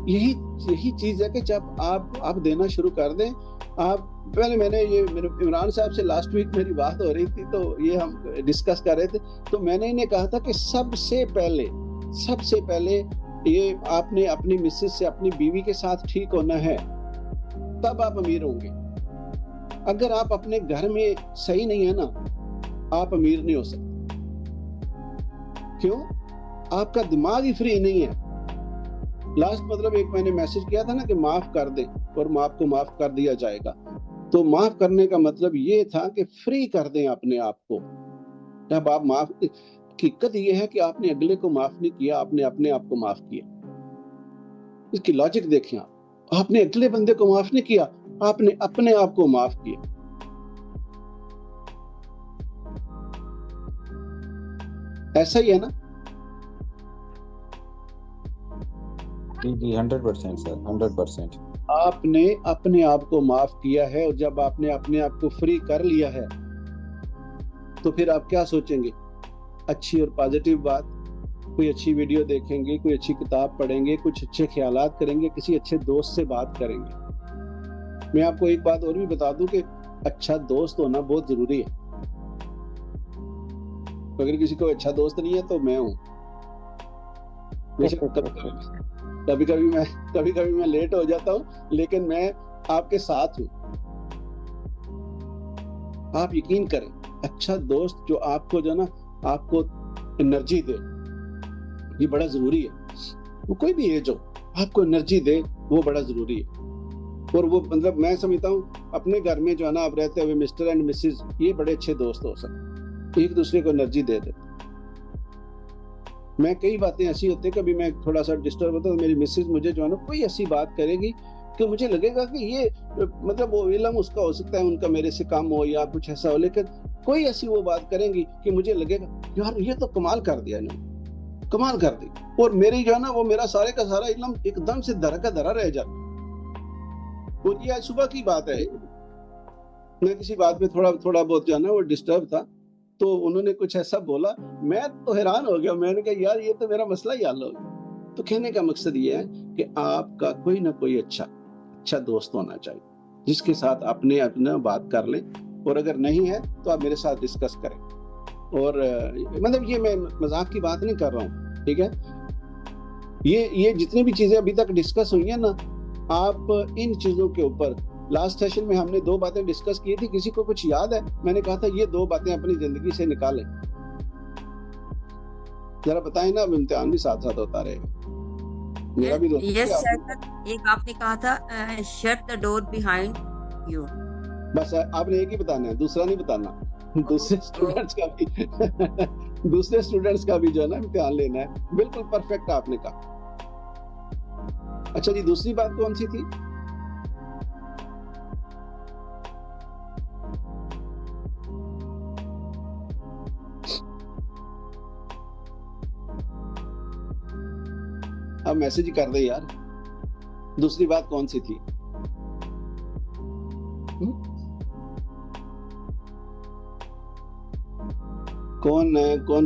Speaker 1: یہی چیز ہے کہ جب آپ دینا شروع کر دیں. آپ پہلے میں نے یہ عمران صاحب سے لاسٹ ویک میری بات ہو رہی تھی, تو یہ ہم ڈسکس کر رہے تھے, تو میں نے انہیں کہا تھا کہ سب سے پہلے یہ آپ نے اپنی مسز سے, اپنی بیوی کے ساتھ ٹھیک ہونا ہے, تب آپ امیر ہوں گے. اگر آپ اپنے گھر میں صحیح نہیں ہے نا, آپ امیر نہیں ہو سکتے. کیوں؟ آپ کا دماغ ہی فری نہیں ہے. لاسٹ مطلب ایک میں نے میسج کیا تھا نا کہ معاف کر دیں, اور آپ کو معاف کر دیا جائے گا. تو معاف کرنے کا مطلب یہ تھا کہ فری کر دیں اپنے آپ کو. جب آپ معاف, حقیقت یہ ہے کہ آپ نے اگلے کو معاف نہیں کیا, آپ نے اپنے آپ کو معاف کیا. اس کی لاجک دیکھیں, آپ نے اگلے بندے کو معاف نہیں کیا, آپ نے اپنے آپ کو معاف کیا. ایسا ہی ہے نا.
Speaker 3: جی 100% سر, 100%.
Speaker 1: آپ نے اپنے آپ کو معاف کیا ہے, اور جب آپ نے اپنے آپ کو فری کر لیا ہے, تو پھر آپ کیا سوچیں گے؟ اچھی اور پازیٹیو بات, کوئی اچھی ویڈیو دیکھیں گے, کوئی اچھی کتاب پڑھیں گے, کچھ اچھے خیالات کریں گے, کسی اچھے دوست سے بات کریں گے. میں آپ کو ایک بات اور بھی بتا دوں کہ اچھا دوست ہونا بہت ضروری ہے. اگر کسی کو اچھا دوست نہیں ہے تو میں ہوں. کبھی کبھی میں لیٹ ہو جاتا ہوں, لیکن میں آپ کے ساتھ ہوں. آپ یقین کریں, اچھا دوست جو آپ کو جو نا آپ کو انرجی دے, یہ بڑا ضروری ہے. وہ کوئی بھی ایج ہو, آپ کو انرجی دے, وہ بڑا ضروری ہے. اور وہ مطلب میں سمجھتا ہوں اپنے گھر میں جو ہے نا آپ رہتے ہوئے مسٹر اینڈ مسز, یہ بڑے اچھے دوست ہو سکتے, ایک دوسرے کو انرجی دے دیتے. میں کئی باتیں ایسی ہوتی ہیں, کبھی میں تھوڑا سا ڈسٹرب ہوتا ہوں, میری مسز مجھے جو ہے نا کوئی ایسی بات کرے گی کہ مجھے لگے گا کہ یہ مطلب وہ علم اس کا ہو سکتا ہے ان کا میرے سے کم ہو یا کچھ ایسا ہو, لیکن کوئی ایسی وہ بات کریں گی کہ مجھے لگے گا یار یہ تو کمال کر دیا انہوں, کمال کر دی. اور میری جو ہے نا وہ میرا سارے کا سارا علم ایک دم سے دھرا کا دھرا رہ جاتا. اور یہ آج صبح کی بات ہے, میں کسی بات پہ تھوڑا بہت جو ہے نا وہ ڈسٹرب تھا, تو انہوں نے کچھ ایسا بولا, میں تو حیران ہو گیا. میں نے کہا یار یہ تو میرا مسئلہ ہی حل ہو گیا. تو کہنے کا مقصد یہ ہے کہ آپ کا کوئی نہ کوئی اچھا دوست ہونا چاہیے, جس کے ساتھ اپنا بات کر لیں, اور اگر نہیں ہے تو آپ میرے ساتھ ڈسکس کریں. اور مطلب یہ میں مذاق کی بات نہیں کر رہا ہوں, ٹھیک ہے. یہ جتنی بھی چیزیں ابھی تک ڈسکس ہوئی ہیں نا, آپ ان چیزوں کے اوپر, لاسٹ سیشن میں ہم نے 2 باتیں ڈسکس کی تھی, کسی کو کچھ یاد ہے؟ میں نے کہا تھا یہ 2 باتیں اپنی زندگی سے نکالیں. ذرا بتائیں نا، اب امتحان بھی ساتھ ساتھ ہوتا رہے گا، میرا بھی دوست
Speaker 4: یس سر، ایک آپ نے کہا تھا shut the door behind you.
Speaker 1: بس آپ نے ایک ہی بتانا ہے، دوسرا نہیں بتانا. دوسرے اسٹوڈنٹس کا بھی جو ہے نا امتحان لینا ہے. بالکل پرفیکٹ آپ نے کہا. اچھا جی، دوسری بات کون سی تھی؟ اب میسج ہی کر دے یار. دوسری بات کون سی تھی؟ کون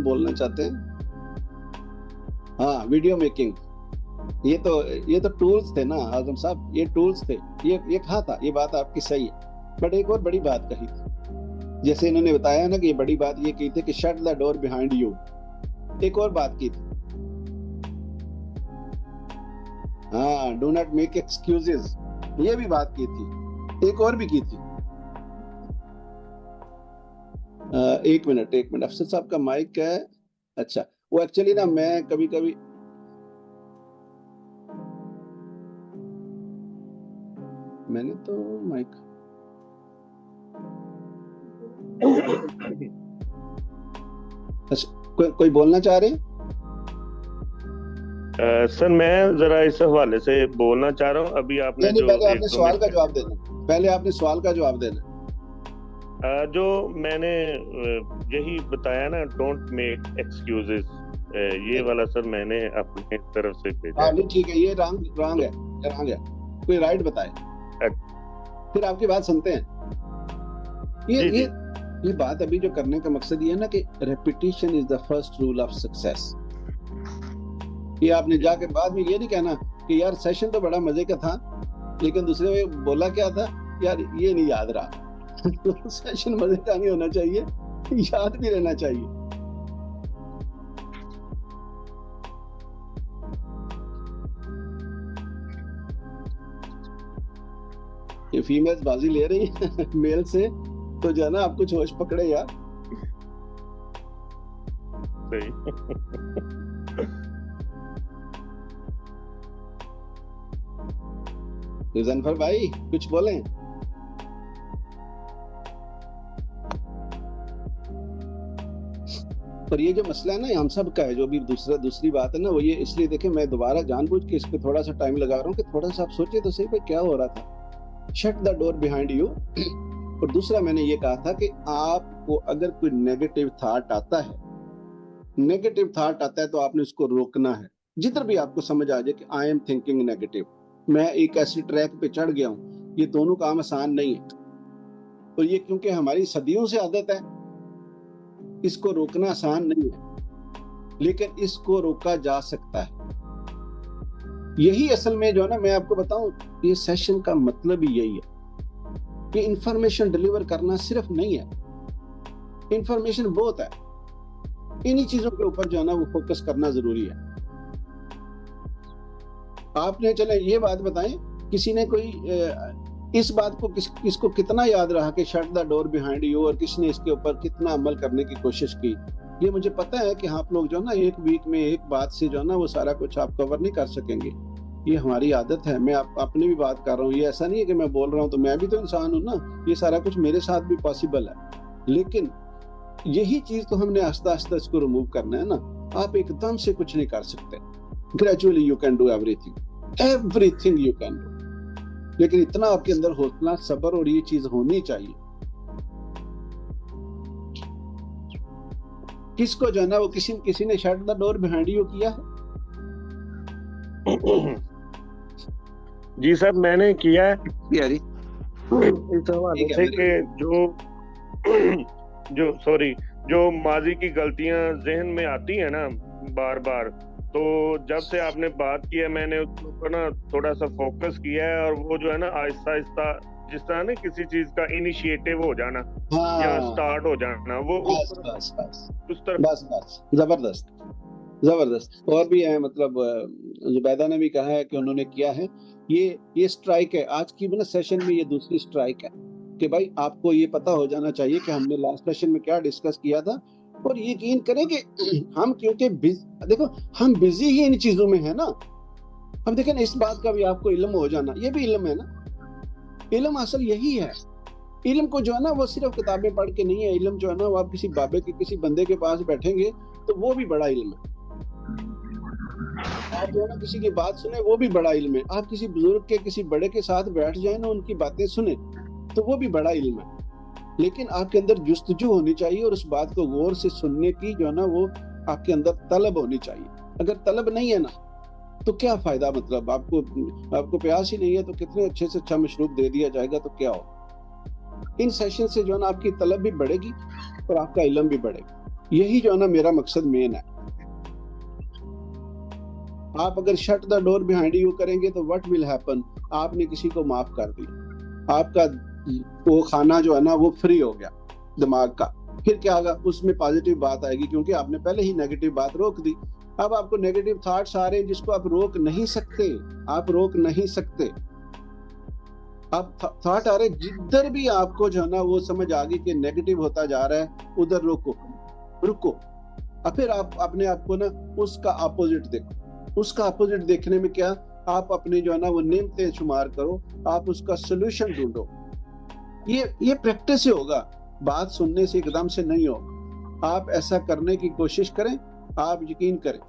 Speaker 1: بولنا چاہتے ہیں؟ ہاں، ویڈیو میکنگ. یہ تو ٹولز تھے نا اعظم صاحب، یہ ٹولز تھے. یہ کہا تھا، یہ بات آپ کی صحیح ہے. بٹ ایک اور بڑی بات کہی تھی، جیسے انہوں نے بتایا نا کہ یہ بڑی بات یہ کی تھی کہ shut the door behind you. ایک اور بات کی تھی، ہاں، ڈو ناٹ میک ایکسکیوزز. یہ بھی بات کی تھی. ایک اور بھی کی تھی. ایک منٹ افسر صاحب کا مائک ہے. اچھا، وہ ایکچولی نا میں کبھی کبھی میں نے تو مائک کوئی بولنا چاہ رہے ہیں؟
Speaker 2: سر میں ذرا اس حوالے سے بولنا چاہ رہا ہوں. ابھی آپ نے جو
Speaker 1: پہلے آپ نے سوال کا جواب دینا، پہلے آپ نے سوال کا جواب دینا.
Speaker 2: جو میں نے یہی بتایا نا، ڈونٹ میک ایکسکیوزز، یہ والا سر میں نے اپنی طرف سے بھیجا.
Speaker 1: نہیں ٹھیک ہے، یہ رانگ ہے. کوئی رائٹ بتائے، پھر آپ کی بات سنتے ہیں. یہ بات ابھی جو کرنے کا مقصد یہ ہے نا کہ repetition is the first rule of success. یہ آپ نے جا کے بعد میں یہ نہیں کہنا کہ یار سیشن تو بڑا مزے کا تھا لیکن دوسرے میں بولا کیا تھا یار یہ نہیں یاد رہا. سیشن مزے کا نہیں ہونا چاہیے، یاد بھی رہنا چاہیے. یہ فیمیلز بازی لے رہی ہیں میل سے، تو جو ہے نا آپ کچھ ہوش پکڑے یار. ظفر بھائی کچھ بولیں. پر یہ جو مسئلہ ہے نا ہم سب کا ہے، جو بھی دوسری بات ہے نا وہ یہ، اس لیے دیکھیں میں دوبارہ جان بوجھ کے اس پہ تھوڑا سا ٹائم لگا رہا ہوں کہ تھوڑا سا آپ سوچیں تو صحیح کیا ہو رہا تھا. Shut the door behind you. اور دوسرا میں نے یہ کہا تھا کہ آپ کو اگر کوئی نیگیٹو تھاٹ آتا ہے تو آپ نے اس کو روکنا ہے. جدھر بھی آپ کو سمجھ آ جائے کہ آئی ایم تھنکنگ نیگیٹو، میں ایک ایسی ٹریک پہ چڑھ گیا ہوں. یہ دونوں کام آسان نہیں ہے، اور یہ کیونکہ ہماری صدیوں سے عادت ہے، اس کو روکنا آسان نہیں ہے، لیکن اس کو روکا جا سکتا ہے. یہی اصل میں جو ہے نا میں آپ کو بتاؤں، یہ سیشن کا مطلب ہی یہی ہے کہ انفارمیشن ڈیلیور کرنا صرف نہیں ہے، انفارمیشن بہت ہے. انہی چیزوں کے اوپر جو ہے نا وہ فوکس کرنا ضروری ہے. آپ نے چلے یہ بات بتائیں، کسی نے کوئی اس بات کو کس کو کتنا یاد رہا کہ shut the door behind you, اور کس نے اس کے اوپر کتنا عمل کرنے کی کوشش کی. یہ مجھے پتا ہے کہ آپ لوگ جو ہے نا ایک ویک میں ایک بات سے جو ہے نا وہ سارا کچھ آپ کور نہیں کر سکیں گے. یہ ہماری عادت ہے. میں اپنی بھی بات کر رہا ہوں، یہ ایسا نہیں ہے کہ میں بول رہا ہوں تو میں بھی تو انسان ہوں نا. یہ سارا کچھ میرے ساتھ بھی پاسبل ہے، لیکن یہی چیز تو ہم نے آہستہ آہستہ اس کو ریموو کرنا ہے نا. آپ ایک دم سے کچھ نہیں کر سکتے. Gradually you can do every thing you can do. لیکن اتنا آپ کے اندر حوصلہ، صبر اور یہ چیز ہونی چاہیے. کس کو جو ہے نا وہ کسی نے shut the door behind you کیا ہے؟
Speaker 2: جی صاحب میں نے کیا ہے اس حوالے سے کہ جو ماضی کی غلطیاں ذہن میں آتی ہیں نا بار بار، تو جب سے آپ نے بات کی ہے میں نے اس پر نا تھوڑا سا فوکس کیا ہے، اور وہ جو ہے نا آہستہ آہستہ جس طرح نا کسی چیز کا انیشیٹو ہو جانا یا سٹارٹ ہو جانا، وہ اس طرح.
Speaker 1: بس زبردست. اور بھی ہے، مطلب زبیدہ نے بھی کہا ہے کہ انہوں نے کیا ہے. یہ سٹرائک ہے آج کی سیشن میں، یہ دوسری سٹرائک ہے کہ بھائی آپ کو یہ پتا ہو جانا چاہیے کہ ہم نے لاسٹ سیشن میں کیا ڈسکس کیا تھا. اور یقین کریں کہ ہم کیونکہ دیکھو ہم بزی ہی ان چیزوں میں ہیں نا. اب دیکھیں اس بات کا بھی آپ کو علم ہو جانا، یہ بھی علم ہے نا. علم اصل یہی ہے. علم کو جو ہے نا وہ صرف کتابیں پڑھ کے نہیں ہے. علم جو ہے نا وہ آپ کسی بابے کے کسی بندے کے پاس بیٹھیں گے تو وہ بھی بڑا علم ہے. آپ جو ہے نا کسی کی بات سنیں وہ بھی بڑا علم ہے. آپ کسی بزرگ کے کسی بڑے کے ساتھ بیٹھ جائیں نا ان کی باتیں سنیں تو وہ بھی بڑا علم ہے. لیکن آپ کے اندر جستجو ہونی چاہیے اور اس بات کو غور سے سننے کی جو ہے نا وہ آپ کے اندر طلب ہونی چاہیے. اگر طلب نہیں ہے نا تو کیا فائدہ؟ مطلب آپ کو پیاس ہی نہیں ہے تو کتنے اچھے سے اچھا مشروب دے دیا جائے گا تو کیا ہو. ان سیشن سے جو ہے نا آپ کی طلب بھی بڑھے گی اور آپ کا علم بھی بڑھے گا. یہی جو ہے نا میرا مقصد مین ہے. آپ اگر shut the door behind you کریں گے تو وٹ ول ہیپن؟ آپ نے کسی کو معاف کر دی، آپ کا وہ کھانا جو ہے نا وہ فری ہو گیا دماغ کا. پھر کیا ہوگا؟ اس میں پازیٹیو بات آئے گی کیونکہ آپ نے پہلے ہی نیگیٹو بات روک دی. اب آپ کو نیگیٹو تھاٹس آ رہے ہیں جس کو آپ روک نہیں سکتے. آپ روک نہیں سکتے. آپ تھاٹ آ رہے جدھر بھی آپ کو جو ہے نا وہ سمجھ آ گئی کہ نیگیٹو ہوتا جا رہا ہے ادھر رکو. اب پھر آپ اپنے آپ کو نا اس کا اپوزٹ دیکھو. اس کا اپوزٹ دیکھنے میں کیا؟ آپ اپنے جو ہے نا وہ نعمتیں شمار کرو، آپ اس کا سولوشن ڈھونڈو. یہ پریکٹس سے ہوگا، بات سننے سے ایک دم سے نہیں ہوگا. آپ ایسا کرنے کی کوشش کریں. آپ یقین کریں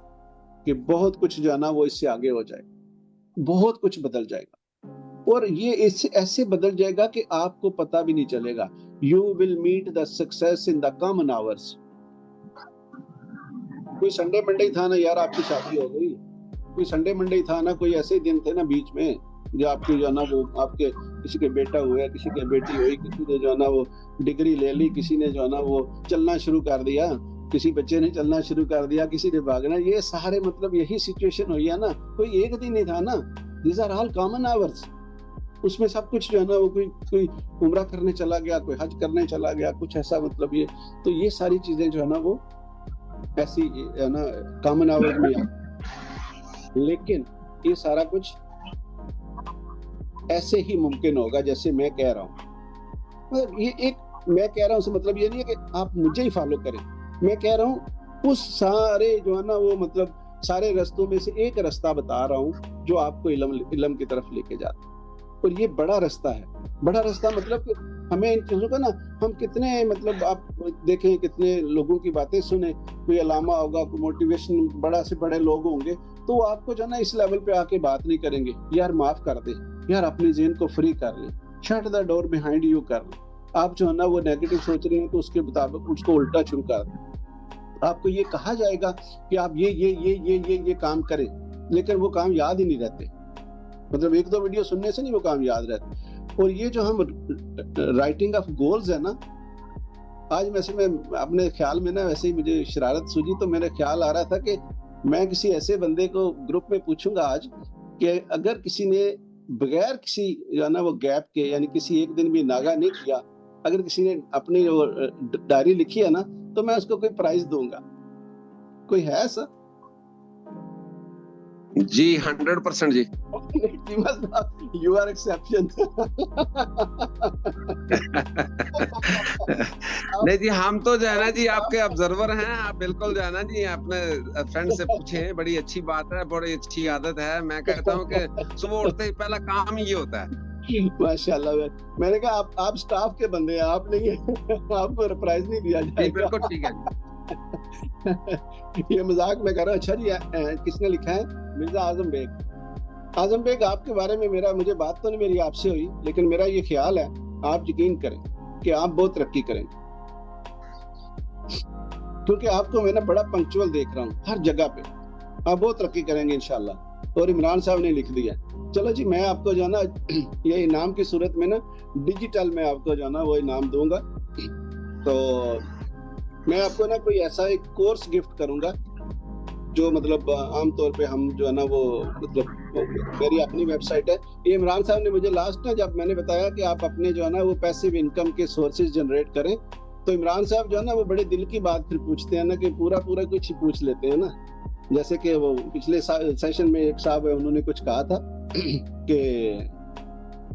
Speaker 1: کہ بہت کچھ جو ہے نا وہ اس سے آگے ہو جائے گا، بہت کچھ بدل جائے گا. اور یہ اس سے ایسے بدل جائے گا کہ آپ کو پتہ بھی نہیں چلے گا. You will meet the success in the common hours. کوئی سنڈے منڈے تھا نا یار آپ کی شادی ہو گئی، کوئی سنڈے منڈے تھا نا، کوئی ایسے دن تھے نا بیچ میں جو آپ کی جو ہے نا وہ آپ کے کسی کے بیٹا ہوا، کسی کے بیٹی ہوئی، کسی نے جو ہے نا وہ ڈگری لے لی، کسی نے جو ہے نا وہ چلنا شروع کر دیا، کسی بچے نے چلنا شروع کر دیا، کسی نے بھاگنا. یہ سارے مطلب یہی سچویشن ہوئی ہے نا. کوئی ایک دن ہی تھا نا. These are all common hours. اس میں سب کچھ جو ہے نا وہ کوئی عمرہ کرنے چلا گیا، کوئی حج کرنے چلا گیا، کچھ ایسا مطلب یہ تو یہ ساری چیزیں جو ہے نا وہ ایسی ہے نا کامن آور میں. لیکن یہ سارا کچھ ایسے ہی ممکن ہوگا جیسے میں کہہ رہا ہوں. یہ ایک میں کہہ رہا ہوں اس مطلب یہ نہیں ہے کہ آپ مجھے ہی فالو کریں. میں کہہ رہا ہوں اس سارے جو ہے نا وہ مطلب سارے رستوں میں سے ایک رستہ بتا رہا ہوں جو آپ کو علم کی طرف لے کے جاتا ہے. اور یہ بڑا رستہ ہے. بڑا رستہ مطلب کہ ہمیں ان چیزوں کا نا ہم کتنے مطلب آپ دیکھیں کتنے لوگوں کی باتیں سنیں. کوئی علامہ ہوگا، کوئی موٹیویشن بڑا سے بڑے لوگ ہوں گے تو وہ آپ کو جو ہے نا اس لیول پہ آ کے بات نہیں کریں گے یار معاف کر دیں، یار اپنے ذہن کو فری کر لیں، shut the door behind you کر لیں. آپ جو ہے نا وہ نیگیٹو سوچ رہے ہیں تو اس کے مطابق اس کو الٹا شروع کر دیں. آپ کو یہ کہا جائے گا کہ آپ یہ کام کریں، لیکن وہ کام یاد ہی نہیں رہتے. مطلب ایک دو ویڈیو سننے سے نہیں وہ کام یاد رہتے. اور یہ جو ہم رائٹنگ آف گولز ہے نا، آج ویسے میں اپنے خیال میں نا ویسے ہی مجھے شرارت سوجی تو میرے خیال آ رہا تھا کہ میں کسی ایسے بندے کو گروپ میں پوچھوں گا آج کہ اگر کسی نے بغیر کسی جو ہے نا وہ گیپ کے یعنی کسی ایک دن بھی ناغہ نہیں کیا، اگر کسی نے اپنی ڈائری لکھی ہے نا تو میں اس کو کوئی پرائز دوں گا. کوئی ہے ایسا؟
Speaker 5: جی 100% جی.
Speaker 1: You are exception.
Speaker 5: نہیں جی ہم تو جو ہے نا جی آپ کے آبزرور ہیں. آپ بالکل جو ہے نا جی اپنے فرینڈ سے پوچھیں. بڑی اچھی بات ہے، بڑی اچھی عادت ہے. میں کہتا ہوں کہ صبح اٹھتے ہی پہلا کام یہ ہوتا ہے.
Speaker 1: ماشاء اللہ. میں نے کہا آپ سٹاف کے بندے ہیں، آپ نہیں، آپ کو پرائز نہیں دیا جائے گا.
Speaker 5: بالکل ٹھیک ہے.
Speaker 1: یہ مذاق میں کر رہا ہوں. اچھا جی کس نے لکھا ہے؟ مرزا اعظم بیگ. اعظم بیگ آپ کے بارے میں مجھے بات تو نہیں میری آپ سے ہوئی، لیکن میرا یہ خیال ہے آپ یقین کریں کہ آپ بہت ترقی کریں گے، کیونکہ آپ کو میں نے بڑا پنکچول دیکھ رہا ہوں ہر جگہ پہ. آپ بہت ترقی کریں گے انشاءاللہ. اور عمران صاحب نے لکھ دیا. چلو جی میں آپ کو جو ہے نا یہ انعام کی صورت میں نا ڈیجیٹل میں آپ کو جو ہے نا وہ انعام دوں گا. تو میں آپ کو نا کوئی ایسا ایک کورس گفٹ کروں گا جو مطلب عام طور پہ ہم جو ہے نا وہ مطلب میری اپنی ویب سائٹ ہے. یہ عمران صاحب نے مجھے لاسٹ نا جب میں نے بتایا کہ آپ اپنے جو ہے نا وہ پیسیو انکم کے سورسز جنریٹ کریں تو عمران صاحب جو ہے نا وہ بڑے دل کی بات پھر پوچھتے ہیں نا کہ پورا کچھ ہی پوچھ لیتے ہیں نا. جیسے کہ وہ پچھلے سیشن میں ایک صاحب ہے انہوں نے کچھ کہا تھا کہ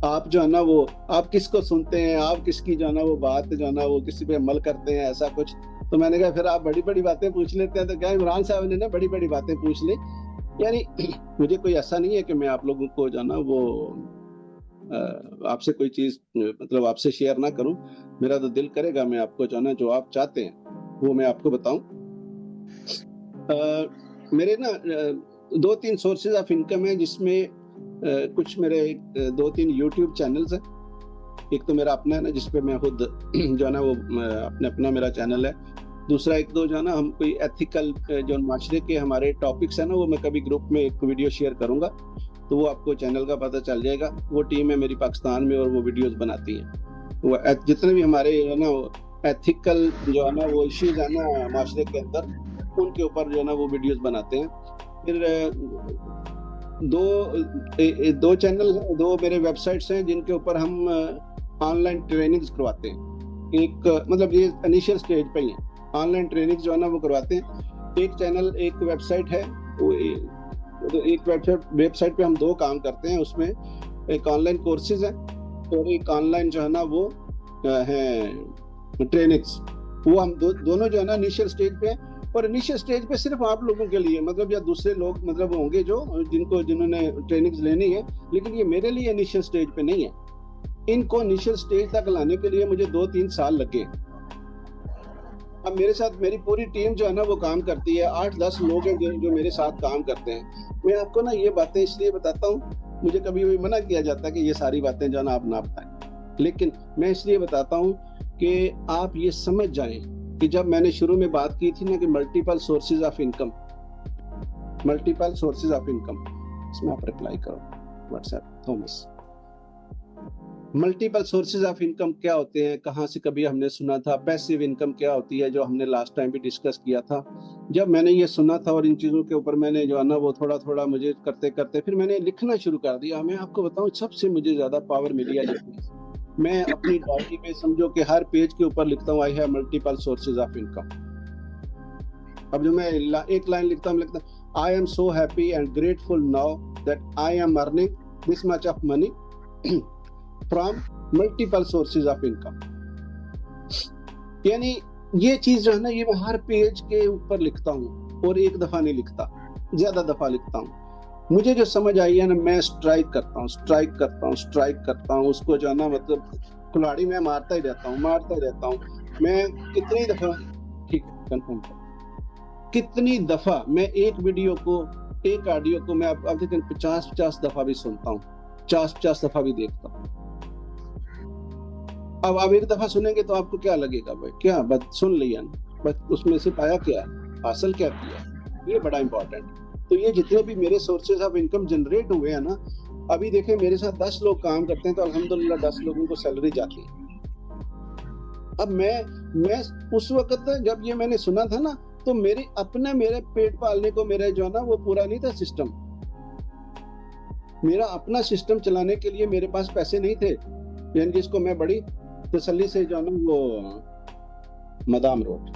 Speaker 1: آپ جو ہے نا وہ آپ کس کو سنتے ہیں، آپ کس کی جو ہے نا وہ بات جو ہے نا وہ کسی پہ عمل کرتے ہیں، ایسا کچھ. تو میں نے کہا پھر آپ بڑی بڑی باتیں پوچھ لیتے ہیں، تو کیا عمران صاحب نے نا بڑی بڑی باتیں پوچھ لی. یعنی مجھے کوئی ایسا نہیں ہے کہ میں آپ لوگوں کو جو نا وہ آپ سے کوئی چیز مطلب آپ سے شیئر نہ کروں. میرا تو دل کرے گا میں آپ کو جو نا جو آپ چاہتے ہیں وہ میں آپ کو بتاؤں. میرے نا 2-3 سورسز آف انکم ہیں، جس میں کچھ میرے 2-3 یوٹیوب چینلز ہیں. ایک تو میرا اپنا ہے نا جس پہ میں خود جو ہے نا وہ اپنا میرا چینل ہے. دوسرا ایک دو جو ہے نا ہم کوئی ایتھیکل جو معاشرے کے ہمارے ٹاپکس ہیں نا وہ میں کبھی گروپ میں ایک ویڈیو شیئر کروں گا تو وہ آپ کو چینل کا پتہ چل جائے گا. وہ ٹیم ہے میری پاکستان میں اور وہ ویڈیوز بناتی ہیں. وہ جتنے بھی ہمارے جو ہے نا ایتھیکل جو ہے نا وہ ایشوز ہیں نا معاشرے کے اندر ان کے اوپر جو ہے نا وہ ویڈیوز بناتے ہیں. پھر دو چینل دو میرے ویب سائٹس ہیں جن کے اوپر ہم آن لائن ٹریننگز کرواتے ہیں. ایک مطلب یہ انیشیل سٹیج پہ ہی ہیں، آن لائن ٹریننگز جو ہے نا وہ کرواتے ہیں. ایک چینل ایک ویب سائٹ ہے، وہ ایک ویب سائٹ پہ ہم 2 کام کرتے ہیں. اس میں ایک آن لائن کورسز ہیں اور ایک آن لائن جو ہے نا وہ ہیں ٹریننگز. وہ ہم دونوں جو ہے نا انیشیل سٹیج پہ ہیں. اور انیشیل سٹیج پہ صرف آپ لوگوں کے لیے مطلب یا دوسرے لوگ مطلب ہوں گے جو جنہوں نے ٹریننگز لینی ہے، لیکن یہ میرے لیے انیشیل سٹیج پہ نہیں ہے. ان کو انیشیل سٹیج تک لانے کے لیے مجھے 2-3 سال لگے. اب میرے ساتھ میری پوری ٹیم جو ہے نا وہ کام کرتی ہے. 8-10 لوگ ہیں جو میرے ساتھ کام کرتے ہیں. میں آپ کو نا یہ باتیں اس لیے بتاتا ہوں، مجھے کبھی بھی منع کیا جاتا ہے کہ یہ ساری باتیں جو ہے نا آپ نہ بتائیں، لیکن میں اس لیے بتاتا ہوں کہ آپ یہ سمجھ جائیں کہ جب میں نے شروع میں بات کی تھی نا کہ ملٹیپل سورسز آف انکم، اس میں آپ رپلائی کرو what's app Thomas. Multiple sources of income کیا ہوتے ہیں، کہاں سے کبھی ہم نے سنا تھا. پیسیو انکم کیا ہوتی ہے جو ہم نے لاسٹ ٹائم بھی ڈسکس کیا تھا. جب میں نے یہ سنا تھا اور ان چیزوں کے اوپر میں نے جو ہے نا وہ تھوڑا تھوڑا مجھے کرتے کرتے پھر میں نے لکھنا شروع کر دیا. میں آپ کو بتاؤں سب سے مجھے زیادہ پاور ملی ہے لکھنے سے. میں اپنی ڈائری میں سمجھو کہ ہر پیج کے اوپر لکھتا ہوں آئی have multiple sources of income. اب جو میں ایک لائن لکھتا ہوں I am so happy and grateful now that I am earning this much of money from multiple sources of income. یعنی یہ چیز جو ہے نا یہ میں ہر پیج کے اوپر لکھتا ہوں اور ایک دفعہ نہیں لکھتا، زیادہ دفعہ لکھتا ہوں. مجھے جو سمجھ آئی ہے نا میں اسٹرائک کرتا ہوں اس کو جو ہے نا مطلب کلاڑی میں مارتا ہی رہتا ہوں. میں کتنی دفعہ ٹھیک ہے کنفرم کتنی دفعہ میں ایک ویڈیو کو ایک آڈیو کو میں اب دیکھیں 50 دفعہ بھی سنتا ہوں، 50 دفعہ بھی دیکھتا ہوں. اب آپ ایک دفعہ سنیں گے تو آپ کو کیا لگے گا بھائی کیا بس سن لیا نا، بس اس میں سے پایا کیا حاصل کیا کیا. یہ بڑا امپورٹنٹ. تو یہ جتنے بھی میرے سورسز آف انکم جنریٹ ہوئے ہیں نا، ابھی دیکھیں میرے ساتھ 10 لوگ کام کرتے ہیں تو الحمدللہ 10 لوگوں کو سیلری جاتی ہے. اب میں اس وقت جب یہ میں نے سنا تھا نا تو میرے پیٹ پالنے کو میرا جو ہے نا وہ پورا نہیں تھا سسٹم. میرا اپنا سسٹم چلانے کے لیے میرے پاس پیسے نہیں تھے، یعنی جس کو میں بڑی تسلی سے جو ہے نا وہ مدام روڈ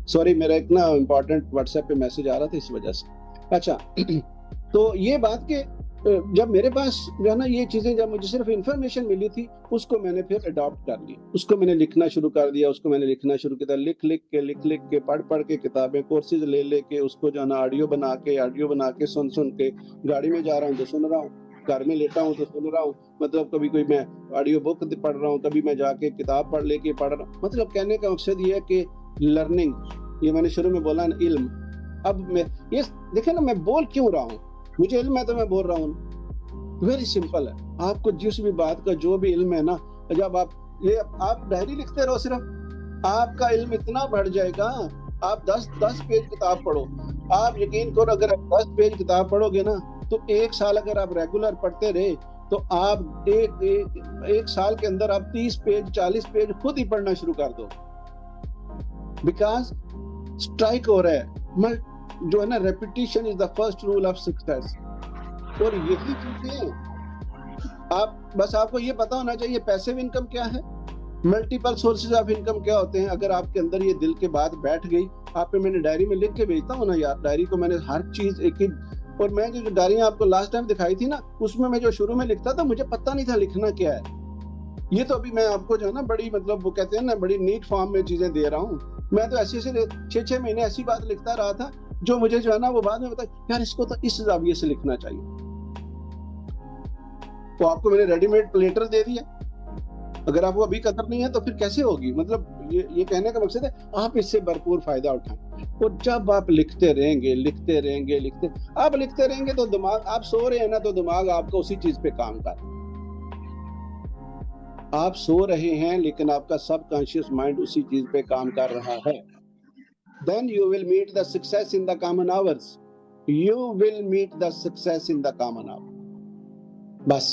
Speaker 1: سوری میرا ایک نا امپورٹنٹ واٹس ایپ پہ میسج آ رہا تھا اس وجہ سے. اچھا تو یہ بات کہ جب میرے پاس جو ہے نا یہ چیزیں جب مجھے صرف انفارمیشن ملی تھی اس کو میں نے پھر اڈاپٹ کر لی، اس کو میں نے لکھنا شروع کر دیا، اس کو میں نے لکھنا شروع کیا، لکھ کے پڑھ کے کتابیں کورسز لے کے اس کو جو ہے نا آڈیو بنا کے سن کے گاڑی میں جا رہا ہوں تو سن رہا ہوں، گھر میں لیٹا ہوں تو سن رہا ہوں. مطلب کبھی کوئی میں آڈیو بک پڑھ رہا ہوں، کبھی میں جا کے کتاب پڑھ رہا ہوں. مطلب کہنے کا مقصد یہ ہے کہ لرننگ، یہ میں نے شروع میں بولا نا علم. اب میں یہ دیکھیں نا میں بول کیوں رہا ہوں، مجھے علم ہے تو میں بول رہا ہوں. ویری سمپل ہے. آپ کو جس بھی بات کا جو بھی علم ہے نا، جب آپ ڈائری لکھتے رہو صرف آپ کا علم اتنا بڑھ جائے گا. آپ 10 پیج کتاب پڑھو، آپ یقین کرو اگر آپ 10 پیج کتاب پڑھو گے نا تو 1 سال اگر آپ ریگولر پڑھتے رہے تو آپ ایک سال کے اندر آپ 30 پیج 40 پیج خود ہی پڑھنا شروع کر دو. بیکاز اسٹرائک ہو رہا ہے جو ہے نا repetition is the first rule of success. اور یہی چیزیں آپ کو یہ پتا ہونا چاہیے پیسیو انکم کیا ہے، ملٹیپل سورسز آف انکم کیا ہوتے ہیں. اگر آپ کے اندر یہ دل کے بات بیٹھ گئی، آپ پہ میں نے ڈائری میں لکھ کے بھیجتا ہوں نا یار، ڈائری کو میں نے ہر چیز ایک اور میں جو ڈائریاں آپ کو لاسٹ ٹائم دکھائی تھی نا اس میں جو شروع میں لکھتا تھا مجھے پتہ نہیں تھا لکھنا کیا ہے. یہ تو ابھی میں آپ کو جو ہے نا بڑی مطلب وہ کہتے ہیں نا بڑی نیٹ فارم میں چیزیں دے رہا ہوں. میں تو ایسے 6 مہینے ایسی بات لکھتا رہا تھا جو مجھے جو ہے نا وہ بعد میں بتایا یار اس کو تو اس زاویے سے لکھنا چاہیے. تو آپ کو میں نے ریڈی میڈ پلیٹر دے دیا, اگر آپ کو ابھی قدر نہیں ہے تو پھر کیسے ہوگی؟ مطلب یہ کہنے کا مقصد ہے آپ اس سے بھرپور فائدہ اٹھائیں. اور جب آپ لکھتے رہیں گے تو دماغ, آپ سو رہے ہیں نا تو دماغ آپ کو اسی چیز پہ کام کر رہا ہے. آپ سو رہے ہیں لیکن آپ کا سب کانشیس مائنڈ اسی چیز پہ کام کر رہا ہے. Then you will meet the success in the common hours. You will meet the success in the common hours. بس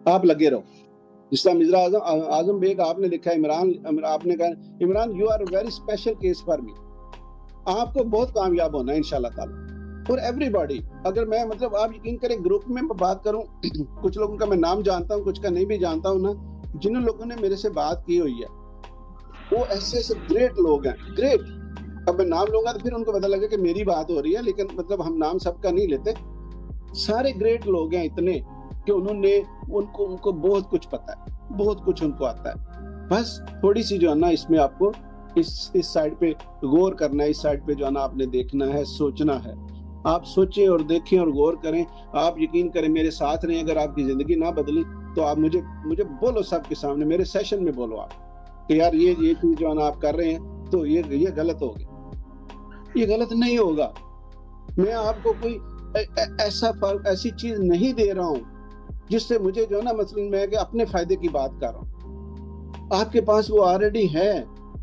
Speaker 1: آپ لگے رہو. جس طرح مرزا اعظم بیگ آپ نے لکھا ہے, آپ نے کہا Imran you are a very special case for me. آپ کو بہت کامیاب ہونا ہے انشاءاللہ تعالی. اور ایوری باڈی, اگر میں مطلب آپ یقین کریں گروپ میں بات کروں, کچھ لوگوں کا میں نام جانتا ہوں, کچھ کا نہیں بھی جانتا ہوں نا, جن لوگوں نے میرے سے بات کی ہوئی ہے وہ ایسے گریٹ لوگ ہیں, گریٹ. اب میں نام لوں گا تو پھر ان کو پتہ لگے کہ میری بات ہو رہی ہے, لیکن مطلب ہم نام سب کا نہیں لیتے. سارے گریٹ لوگ ہیں اتنے کہ انہوں نے ان کو بہت کچھ پتا ہے, بہت کچھ ان کو آتا ہے. بس تھوڑی سی جو ہے نا اس میں آپ کو اس سائڈ پہ غور کرنا ہے, اس سائڈ پہ جو ہے نا آپ نے دیکھنا ہے, سوچنا ہے. آپ سوچیں اور دیکھیں اور غور کریں. آپ یقین کریں میرے ساتھ رہیں, اگر آپ کی زندگی نہ بدلی تو آپ مجھے بولو سب کے سامنے, میرے سیشن میں بولو آپ کہ یار یہ چیز جو ہے نا آپ کر رہے ہیں تو یہ غلط ہو گیا. یہ غلط نہیں ہوگا. میں آپ کو کوئی ایسی چیز نہیں دے رہا ہوں جس سے مجھے جو ہے نا مثلا میں کہ اپنے فائدے کی بات کر رہا ہوں. آپ کے پاس وہ آلریڈی ہے.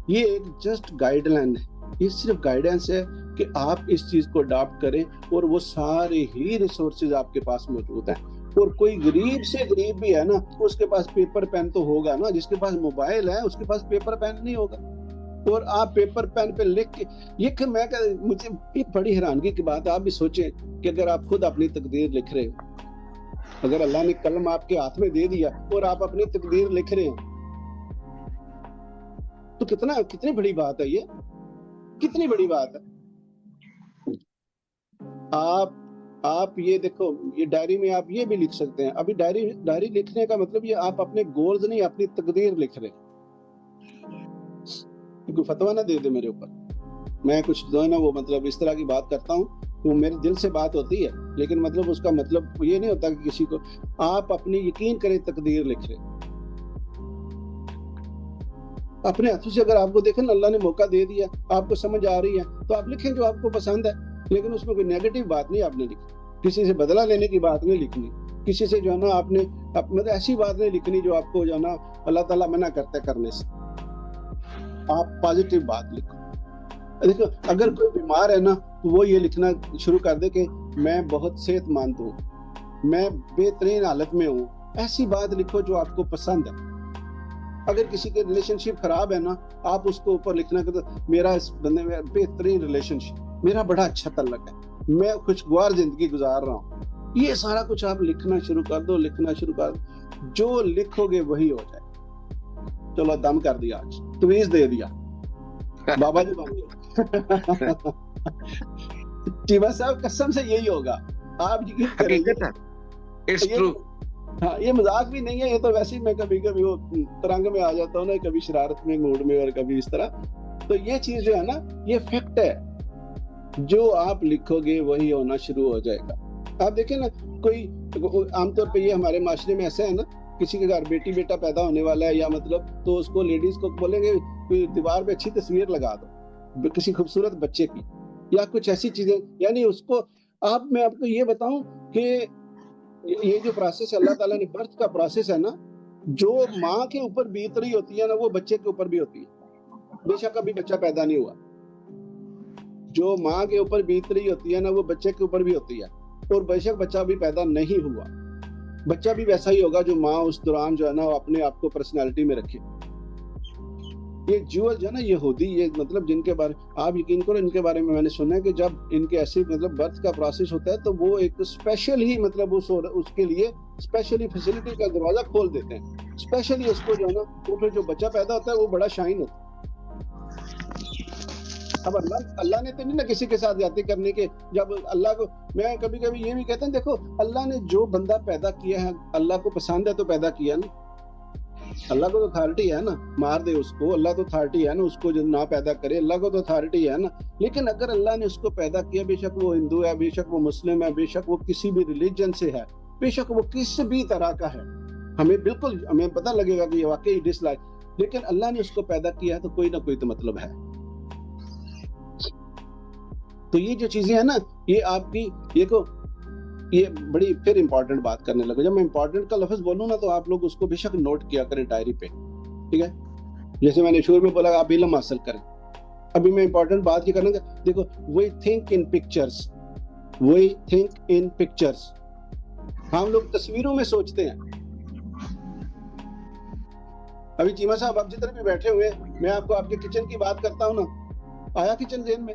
Speaker 1: یہ ایک جسٹ گائیڈ لائن ہے, یہ صرف گائیڈنس ہے کہ آپ اس چیز کو اڈاپٹ کریں اور وہ سارے ہی ریسورسز آپ کے پاس موجود ہیں. اور کوئی غریب سے غریب بھی ہے نا, اس کے پاس پیپر پین تو ہوگا نا. جس کے پاس موبائل ہے اس کے پاس پیپر پین نہیں ہوگا. اور آپ پیپر پین پہ لکھ کے میں مجھے ایک بڑی حیرانگی کی بات ہے. آپ بھی سوچیں کہ اگر آپ خود اپنی تقدیر لکھ رہے ہو, اگر اللہ نے قلم آپ کے ہاتھ میں دے دیا اور آپ اپنی تقدیر لکھ رہے ہیں تو کتنی بڑی بات ہے. یہ کتنی بڑی بات ہے. آپ یہ دیکھو, یہ ڈائری میں آپ یہ بھی لکھ سکتے ہیں. ابھی ڈائری لکھنے کا مطلب یہ آپ اپنے گولز نہیں, اپنی تقدیر لکھ رہے. کوئی فتویٰ نہ دے دے میرے اوپر. میں کچھ جو ہے نا وہ مطلب اس طرح کی بات کرتا ہوں, وہ میرے دل سے بات ہوتی ہے, لیکن مطلب اس کا مطلب یہ نہیں ہوتا کہ کسی کو. آپ اپنی یقین کریں تقدیر لکھ رہے اپنے ہاتھوں سے. اگر آپ کو دیکھیں اللہ نے موقع دے دیا, آپ کو سمجھ آ رہی ہے تو آپ لکھیں جو آپ کو پسند ہے, لیکن اس میں کوئی نیگیٹو بات نہیں آپ نے لکھی. کسی سے بدلہ لینے کی بات نہیں لکھنی, کسی سے جو ہے نا آپ نے مطلب ایسی بات نہیں لکھنی جو آپ کو جو ہے نا اللہ تعالیٰ منع کرتا ہے کرنے سے. آپ پازیٹیو بات لکھو. دیکھو اگر کوئی بیمار ہے نا تو وہ یہ لکھنا شروع کر دے کہ میں بہت صحت مند ہوں, میں بہترین حالت میں ہوں. ایسی بات لکھو جو آپ کو پسند ہے. اگر کسی کے ریلیشن شپ خراب ہے نا, آپ اس کو اوپر لکھنا کہ میرا اس بندے میں بہترین ریلیشن شپ, میرا بڑا اچھا تعلق ہے, میں خوشگوار زندگی گزار رہا ہوں. یہ سارا کچھ آپ لکھنا شروع کر دو. جو لکھو گے وہی ہو جائے. چلو دم کر دیا, آج تویز دے دیا, بابا جی بن گئے. چیما صاحب قسم سے یہی ہوگا. آپ یقین کریں گے. ہاں یہ مذاق بھی نہیں ہے, یہ تو ویسے ہی میں کبھی وہ ترنگ میں آ جاتا ہوں نا, کبھی شرارت میں موڈ میں اور کبھی اس طرح. تو یہ چیز جو ہے نا یہ فیکٹ ہے. جو آپ لکھو گے وہی ہونا شروع ہو جائے گا. آپ دیکھیں نا, کوئی عام طور پہ یہ ہمارے معاشرے میں ایسا ہے نا, کسی کے گھر بیٹی بیٹا پیدا ہونے والا ہے یا مطلب تو اس کو لیڈیز کو بولیں گے کوئی دیوار پہ اچھی تصویر لگا دو کسی خوبصورت بچے کی یا کچھ ایسی چیزیں. یعنی اس کو میں آپ کو یہ بتاؤں کہ یہ جو پروسیس اللہ تعالیٰ نے برتھ کا پروسیس ہے نا, جو ماں کے اوپر بیت رہی ہوتی ہے نا وہ بچے کے اوپر بھی ہوتی ہے. بے شک ابھی بچہ پیدا نہیں ہوا, جو ماں کے اوپر بیت رہی ہوتی ہے نا وہ بچے کے اوپر بھی ہوتی ہے. اور بے شک بچہ بھی پیدا نہیں ہوا, بچہ بھی ویسا ہی ہوگا جو ماں اس دوران جو ہے نا اپنے آپ کو پرسنالٹی میں رکھے. یہ جیول جو ہے نا یہودی, یہ مطلب جن کے بارے آپ یقین کرو, ان کے بارے میں نے سنا ہے کہ جب ان کے ایسے مطلب برتھ کا پروسیس ہوتا ہے تو وہ ایک اسپیشل ہی مطلب اس کے لیے اسپیشلی فیسلٹی کا دروازہ کھول دیتے ہیں. اسپیشلی اس کو جو ہے نا وہ پھر جو بچہ پیدا ہوتا ہے وہ بڑا شائن ہوتا ہے. اب اللہ نے تو نہیں نا کسی کے ساتھ زیادتی کرنے کے. جب اللہ کو میں کبھی یہ بھی کہتا ہوں, دیکھو اللہ نے جو بندہ پیدا کیا ہے اللہ کو پسند ہے تو پیدا کیا نا. اللہ کو تو اتھارٹی ہے نا، مار دے اس کو، اللہ تو اتھارٹی ہے نا اس کو جو نہ پیدا کرے، اللہ کو تو اتھارٹی ہے نا. لیکن اگر اللہ نے اس کو پیدا کیا، بے شک وہ ہندو ہے، بے شک وہ مسلم ہے، بے شک وہ کسی بھی ریلیجن سے ہے، بے شک وہ کس بھی طرح کا ہے، ہمیں بالکل ہمیں پتہ لگے گا کہ یہ واقعی ڈس لائک، لیکن اللہ نے اس کو پیدا کیا ہے تو کوئی نہ کوئی تو مطلب ہے. تو یہ جو چیزیں ہیں نا، یہ آپ کی دیکھو، یہ بڑی پھر امپورٹنٹ بات کرنے لگا. جب میں امپورٹنٹ کا لفظ بولوں نا تو آپ لوگ اس کو بے شک نوٹ کیا کریں ڈائری پہ، ٹھیک ہے. جیسے میں نے شروع میں بولا آپ علم حاصل کریں. ابھی میں امپورٹنٹ بات یہ کرنا گا، دیکھو we think in pictures, we think in pictures. ہم لوگ تصویروں میں سوچتے ہیں. ابھی چیمہ صاحب آپ جدھر بھی بیٹھے ہوئے ہیں، میں آپ کو آپ کے کچن کی بات کرتا ہوں نا، آیا کچن ذہن میں؟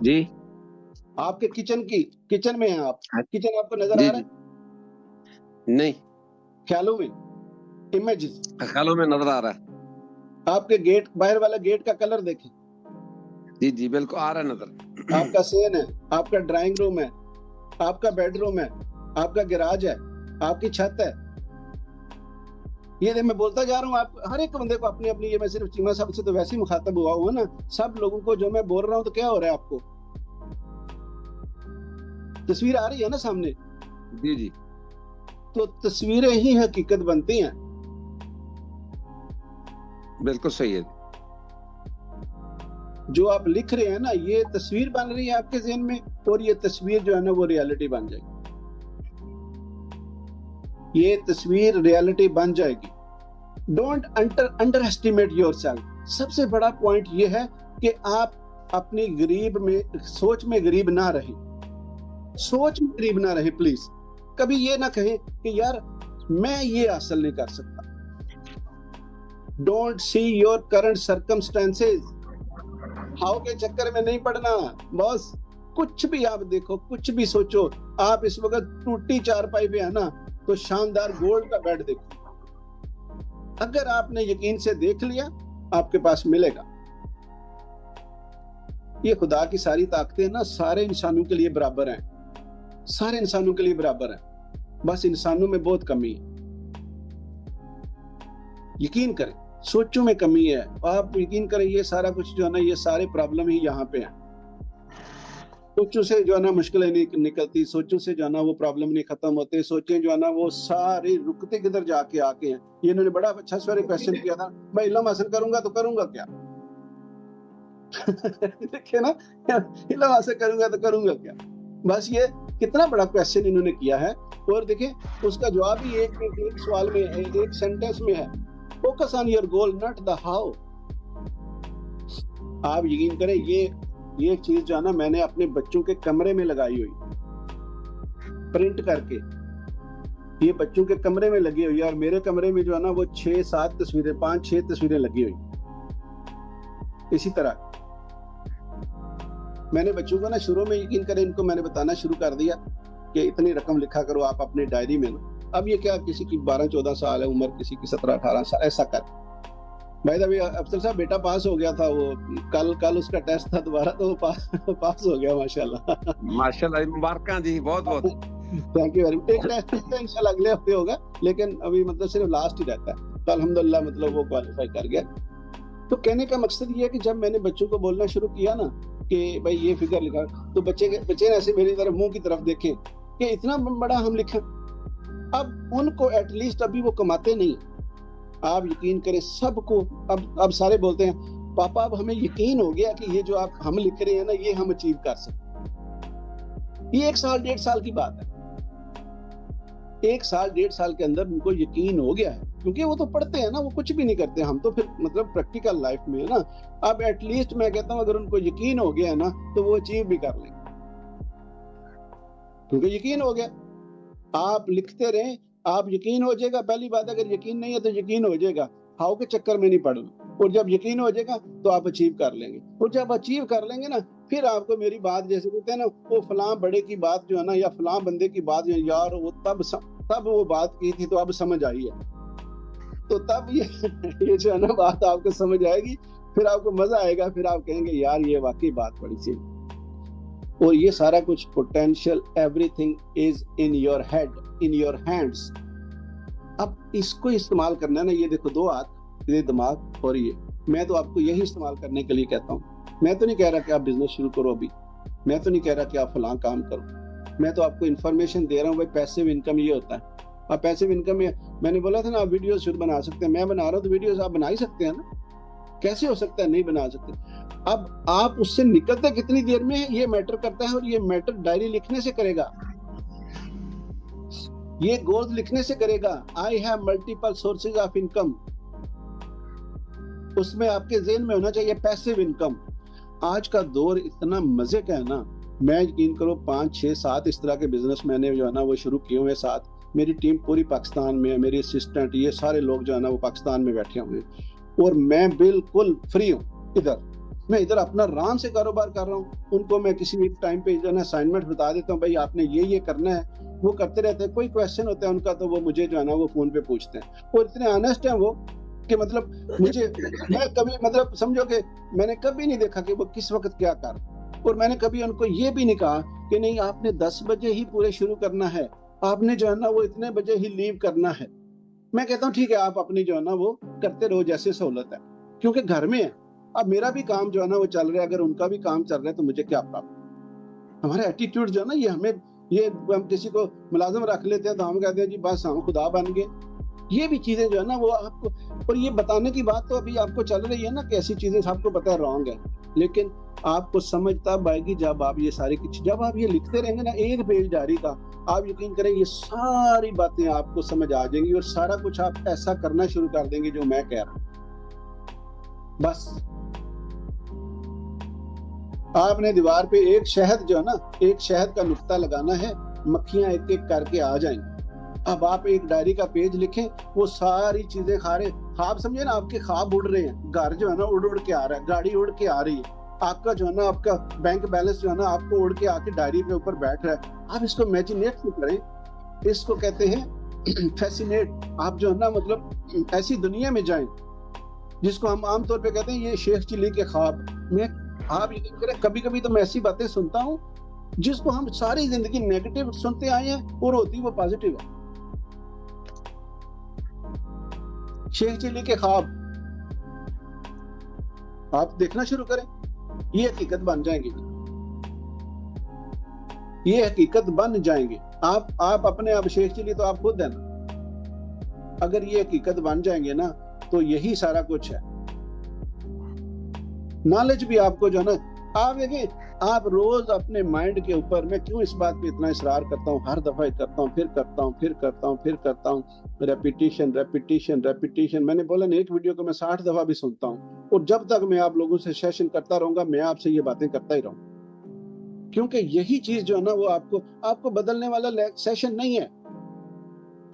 Speaker 5: جی
Speaker 1: آپ کے کچن میں ہیں آپ، کچن آپ کو نظر آ رہا ہے؟
Speaker 5: نہیں،
Speaker 1: خیالوں میں، امیجز
Speaker 5: خیالوں میں نظر آ رہا ہے.
Speaker 1: آپ کے گیٹ، باہر والا گیٹ کا کلر دیکھیں.
Speaker 5: جی جی بالکل آ رہا ہے نظر.
Speaker 1: آپ کا سین ہے، آپ کا ڈرائنگ روم ہے، آپ کا بیڈ روم ہے، آپ کا گراج ہے، آپ کی چھت ہے. یہ میں بولتا جا رہا ہوں، آپ ہر ایک بندے کو اپنی اپنی، یہ میں صرف چیمہ صاحب سے تو ویسے ہی مخاطب ہوا ہوں نا، سب لوگوں کو جو میں بول رہا ہوں تو کیا ہو رہا ہے آپ کو؟ تصویر آ رہی ہے نا سامنے.
Speaker 5: جی جی
Speaker 1: تو تصویریں ہی حقیقت بنتی ہیں.
Speaker 5: بالکل صحیح ہے.
Speaker 1: جو آپ لکھ رہے ہیں نا، یہ تصویر بن رہی ہے آپ کے ذہن میں، اور یہ تصویر جو ہے نا وہ ریالٹی بن جائے گی. یہ تصویر ریالٹی بن جائے گی. Don't underestimate yourself. سب سے بڑا پوائنٹ یہ ہے کہ آپ اپنی غریب میں، سوچ میں غریب نہ رہیں. سوچ میں غریب نہ رہیں پلیز. کبھی یہ نہ کہیں کہ یار میں یہ حاصل نہیں کر سکتا. Don't see your current circumstances. How کے چکر میں نہیں پڑنا باس. کچھ بھی آپ دیکھو، کچھ بھی سوچو. آپ اس وقت ٹوٹی چارپائی پہ ہے نا، تو شاندار گولڈ کا بیڈ دیکھو. اگر آپ نے یقین سے دیکھ لیا، آپ کے پاس ملے گا. یہ خدا کی ساری طاقتیں نا سارے انسانوں کے لیے برابر ہیں، سارے انسانوں کے لیے برابر ہیں. بس انسانوں میں بہت کمی ہے. یقین کریں، سوچوں میں کمی ہے. آپ یقین کریں، یہ سارا کچھ جو ہے نا، یہ سارے پرابلم ہی یہاں پہ ہیں. سوچوں سے جو ہے نا مشکلیں نہیں نکلتی، سوچوں سے جو ہے نا وہ پرابلم نہیں ختم ہوتے. سوچیں جو ہے نا وہ سارے رکتے کدھر جا کے آ کے ہیں. یہ انہوں نے بڑا اچھا سوال کویسچن کیا تھا، میں علم حاصل کروں گا تو کروں گا کیا؟ دیکھیں نا، علم حاصل کروں گا تو کروں گا کیا؟ بس یہ کتنا بڑا کویسچن انہوں نے کیا ہے. اور دیکھیں اس کا جواب ہی ایک سوال میں، ایک سینٹنس میں ہے. Focus on your goal not the how. آپ یقین کریں، یہ چیز جو ہے نا میں نے اپنے بچوں کے کمرے میں لگائی ہوئی، پرنٹ کر کے. یہ بچوں کے کمرے میں لگی ہوئی ہے، اور میرے کمرے میں جو ہے نا وہ 6-7 تصویریں، 5-6 تصویریں لگی ہوئی. اسی طرح میں نے بچوں کو نا شروع میں، یقین کریں، ان کو میں نے بتانا شروع کر دیا کہ اتنی رقم لکھا کرو آپ اپنے ڈائری میں. اب یہ کیا، کسی کی 12-14 سال ہے عمر، کسی کی 17-18 سال، ایسا کر. بھائی ابھی افضل صاحب بیٹا پاس ہو گیا تھا، وہ کل اس کا ٹیسٹ تھا دوبارہ، تو وہ پاس ہو گیا ماشاءاللہ.
Speaker 5: ماشاءاللہ، مبارکاں جی، بہت بہت
Speaker 1: تھینک یو ویری مچ. ایک ٹیسٹ انشاءاللہ اگلے ہفتے ہوگا، لیکن ابھی مطلب صرف لاسٹ ہی رہتا ہے. تو الحمدللہ مطلب وہ کوالیفائی کر گیا. تو کہنے کا مقصد یہ ہے کہ جب میں نے بچوں کو بولنا شروع کیا نا کہ بھائی یہ فگر لکھا، تو بچے نے ایسے میری طرف منہ کی طرف دیکھے کہ اتنا بڑا ہم لکھا. اب ان کو ایٹ لیسٹ ابھی وہ کماتے نہیں. آپ یقین کریں سب کو اب سارے بولتے ہیں پاپا اب ہمیں یقین ہو گیا کہ یہ جو آپ ہم لکھ رہے ہیں نا یہ ہم اچیو کر سکتے. یہ 1 سال 1.5 سال کی بات ہے. 1 سال 1.5 سال کے اندر ان کو یقین ہو گیا ہے، کیونکہ وہ تو پڑھتے ہیں نا، وہ کچھ بھی نہیں کرتے. ہم تو پھر مطلب پریکٹیکل لائف میں ہے نا. اب ایٹ لیسٹ میں کہتا ہوں اگر ان کو یقین ہو گیا ہے نا تو وہ اچیو بھی کر لیں، کیونکہ یقین ہو گیا. آپ لکھتے رہیں، آپ یقین ہو جائے گا. پہلی بات اگر یقین نہیں ہے تو یقین ہو جائے گا، ہاؤ کے چکر میں نہیں پڑنا. اور جب یقین ہو جائے گا تو آپ اچیو کر لیں گے. اور جب اچیو کر لیں گے نا، پھر آپ کو میری بات جیسے کہتے ہیں نا، وہ فلاں بڑے کی بات جو ہے نا، یا فلاں بندے کی بات جو ہے، یار وہ تب وہ بات کی تھی تو اب سمجھ آئی ہے. تو تب یہ جو ہے نا بات آپ کو سمجھ آئے گی، پھر آپ کو مزہ آئے گا. پھر آپ کہیں گے یار یہ واقعی بات بڑی سی. اور یہ سارا کچھ potential, everything is in your head, in your hands. اب اس کو استعمال کرنا ہے نا, یہ دیکھو 2 ہاتھ, یہ دماغ اور یہ, میں تو آپ کو یہی استعمال کرنے کے لیے کہتا ہوں. میں تو نہیں کہہ رہا کہ آپ بزنس شروع کرو ابھی, میں تو نہیں کہہ رہا کہ آپ فلاں کام کرو, میں تو آپ کو انفارمیشن دے رہا ہوں. بھائی پیسیو انکم یہ ہوتا ہے. آپ پیسیو انکم میں نے بولا تھا نا آپ ویڈیوز شروع بنا سکتے ہیں, میں بنا رہا ہوں تو ویڈیوز آپ بنا ہی سکتے ہیں نا. کیسے ہو سکتا ہے نہیں بنا سکتے؟ اب آپ اس سے نکلتے کتنی دیر میں یہ میٹر کرتا ہے, اور یہ میٹر ڈائری لکھنے سے کرے گا, یہ گولز لکھنے سے کرے گا. I have multiple sources of income, اس میں آپ کے ذہن میں ہونا چاہیے پیسیو انکم. آج کا دور اتنا مزے کا ہے نا, میں یقین کرو 5 6 7 اس طرح کے بزنس میں نے جو ہے نا وہ شروع کیے ہوئے ساتھ. میری ٹیم پوری پاکستان میں ہے, میری اسسٹنٹ یہ سارے لوگ جو ہے نا وہ پاکستان میں بیٹھے ہوئے ہیں, اور میں بالکل فری ہوں. میں ادھر اپنا آرام سے کاروبار کر رہا ہوں. ان کو میں کسی ایک ٹائم پہ جو ہے نا اسائنمنٹ بتا دیتا ہوں, بھائی آپ نے یہ کرنا ہے, وہ کرتے رہتے ہیں. کوئی کویشچن ہوتا ہے ان کا تو وہ مجھے جو ہے نا وہ فون پہ پوچھتے ہیں, اور اتنے آنےسٹ ہیں وہ کہ مطلب مجھے, میں کبھی مطلب سمجھو کہ میں نے کبھی نہیں دیکھا کہ وہ کس وقت کیا کر, اور میں نے کبھی ان کو یہ بھی نہیں کہا کہ نہیں آپ نے 10 بجے ہی پورے شروع کرنا ہے, آپ نے جو ہے نا وہ اتنے بجے ہی لیو کرنا ہے. میں کہتا ہوں ٹھیک ہے آپ اپنی جو ہے نا وہ کرتے رہو جیسے سہولت ہے, کیونکہ گھر میں ہے. اب میرا بھی کام جو ہے نا وہ چل رہا ہے, اگر ان کا بھی کام چل رہا ہے تو مجھے کیا پرابلم. ہمارا ایٹیٹیوڈ جو ہے نا یہ ہم کسی کو ملازم رکھ لیتے ہیں تو ہم کہتے ہیں جی بس ہم خدا بن گئے. یہ بھی چیزیں جو ہے نا وہ آپ کو, اور یہ بتانے کی بات تو ابھی آپ کو چل رہی ہے نا کہ ایسی چیزیں آپ کو پتہ ہے رانگ ہے, لیکن آپ کو سمجھ تب آئے گی جب آپ یہ ساری جب آپ یہ لکھتے رہیں گے نا 1 پیج ڈائری کا, آپ یقین کریں یہ ساری باتیں آپ کو سمجھ آ جائیں گی, اور سارا کچھ آپ ایسا کرنا شروع کر دیں گے جو میں کہہ رہا ہوں. بس آپ نے دیوار پہ ایک شہد جو ہے نا, ایک شہد کا نقطہ لگانا ہے, مکھیاں ایک ایک کر کے آ جائیں. اب آپ ایک ڈائری کا پیج لکھیں, وہ ساری چیزیں خواب سمجھے نا, آپ کے خواب اڑ رہے ہیں, گھر جو ہے نا اڑ کے آ رہا ہے, گاڑی اڑ کے آ رہی ہے, آپ کا جو ہے نا آپ کا بینک بیلنس جو ہے نا آپ کو اڑ کے آ کے ڈائری پہ اوپر بیٹھ رہا ہے. آپ اس کو امیجنیٹ کریں, اس کو کہتے ہیں فیسینیٹ. آپ جو ہے نا مطلب ایسی دنیا میں جائیں جس کو ہم عام طور پہ کہتے ہیں یہ شیخ چلی کے خواب میں. آپ یقین کریں کبھی کبھی تو میں ایسی باتیں سنتا ہوں جس کو ہم ساری زندگی نیگیٹو سنتے آئے ہیں, اور ہوتی وہ پازیٹیو ہے. شیخ چلی کے خواب آپ دیکھنا شروع کریں, یہ حقیقت بن جائیں گے, یہ حقیقت بن جائیں گے. آپ اپنے آپ شیخ چلی تو آپ خود ہیں نا, اگر یہ حقیقت بن جائیں گے نا تو یہی سارا کچھ ہے. نالج بھی آپ کو جو ہے نا, آپ دیکھیں آپ روز اپنے مائنڈ کے اوپر, میں کیوں اس بات پہ اتنا اصرار کرتا ہوں, ہر دفعہ کرتا ہوں, پھر کرتا ہوں, ریپیٹیشن. میں نے بولا ایک ویڈیو کو میں 60 دفعہ بھی سنتا ہوں, اور جب تک میں آپ لوگوں سے سیشن کرتا رہوں گا میں آپ سے یہ باتیں کرتا ہی رہوں, کیونکہ یہی چیز جو ہے نا وہ آپ کو بدلنے والا سیشن نہیں ہے,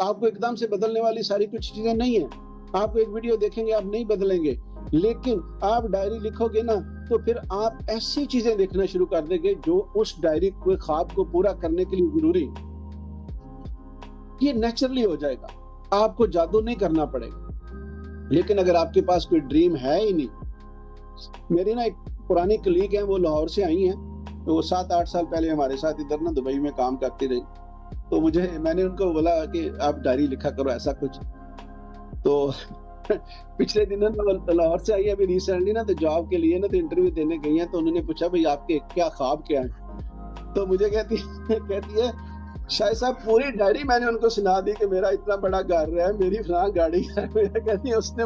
Speaker 1: آپ کو ایک دم سے بدلنے والی ساری کچھ چیزیں نہیں ہیں. آپ ایک ویڈیو دیکھیں گے آپ نہیں بدلیں گے, لیکن آپ ڈائری لکھو گے نا تو پھر آپ ایسی چیزیں دیکھنا شروع کر دیں گے جو اس ڈائری کو خواب کو پورا کرنے کے لیے ضروری ہے. یہ نیچرلی ہو جائے گا, آپ کو جادو نہیں کرنا پڑے گا. لیکن اگر آپ کے پاس کوئی ڈریم ہے ہی نہیں, میری نا ایک پرانی کلیگ ہیں, وہ لاہور سے آئی ہیں, تو وہ 7-8 سال پہلے ہمارے ساتھ ادھر نا دبئی میں کام کرتی رہی. تو میں نے ان کو بولا کہ آپ ڈائری لکھا کرو ایسا کچھ. تو پچھلے دنوں لاہور سے آئی ہے ابھی ریسنٹلی نا, تو جاب کے لیے نا تو انٹرویو دینے گئی ہیں, تو انہوں نے پوچھا بھائی آپ کے کیا خواب کیا ہیں, تو مجھے کہتی ہے شاہد صاحب پوری ڈائری میں نے ان کو سنا دی کہ میرا اتنا بڑا گھر ہے, میری فلاں گاڑی ہے. کہتی ہے اس نے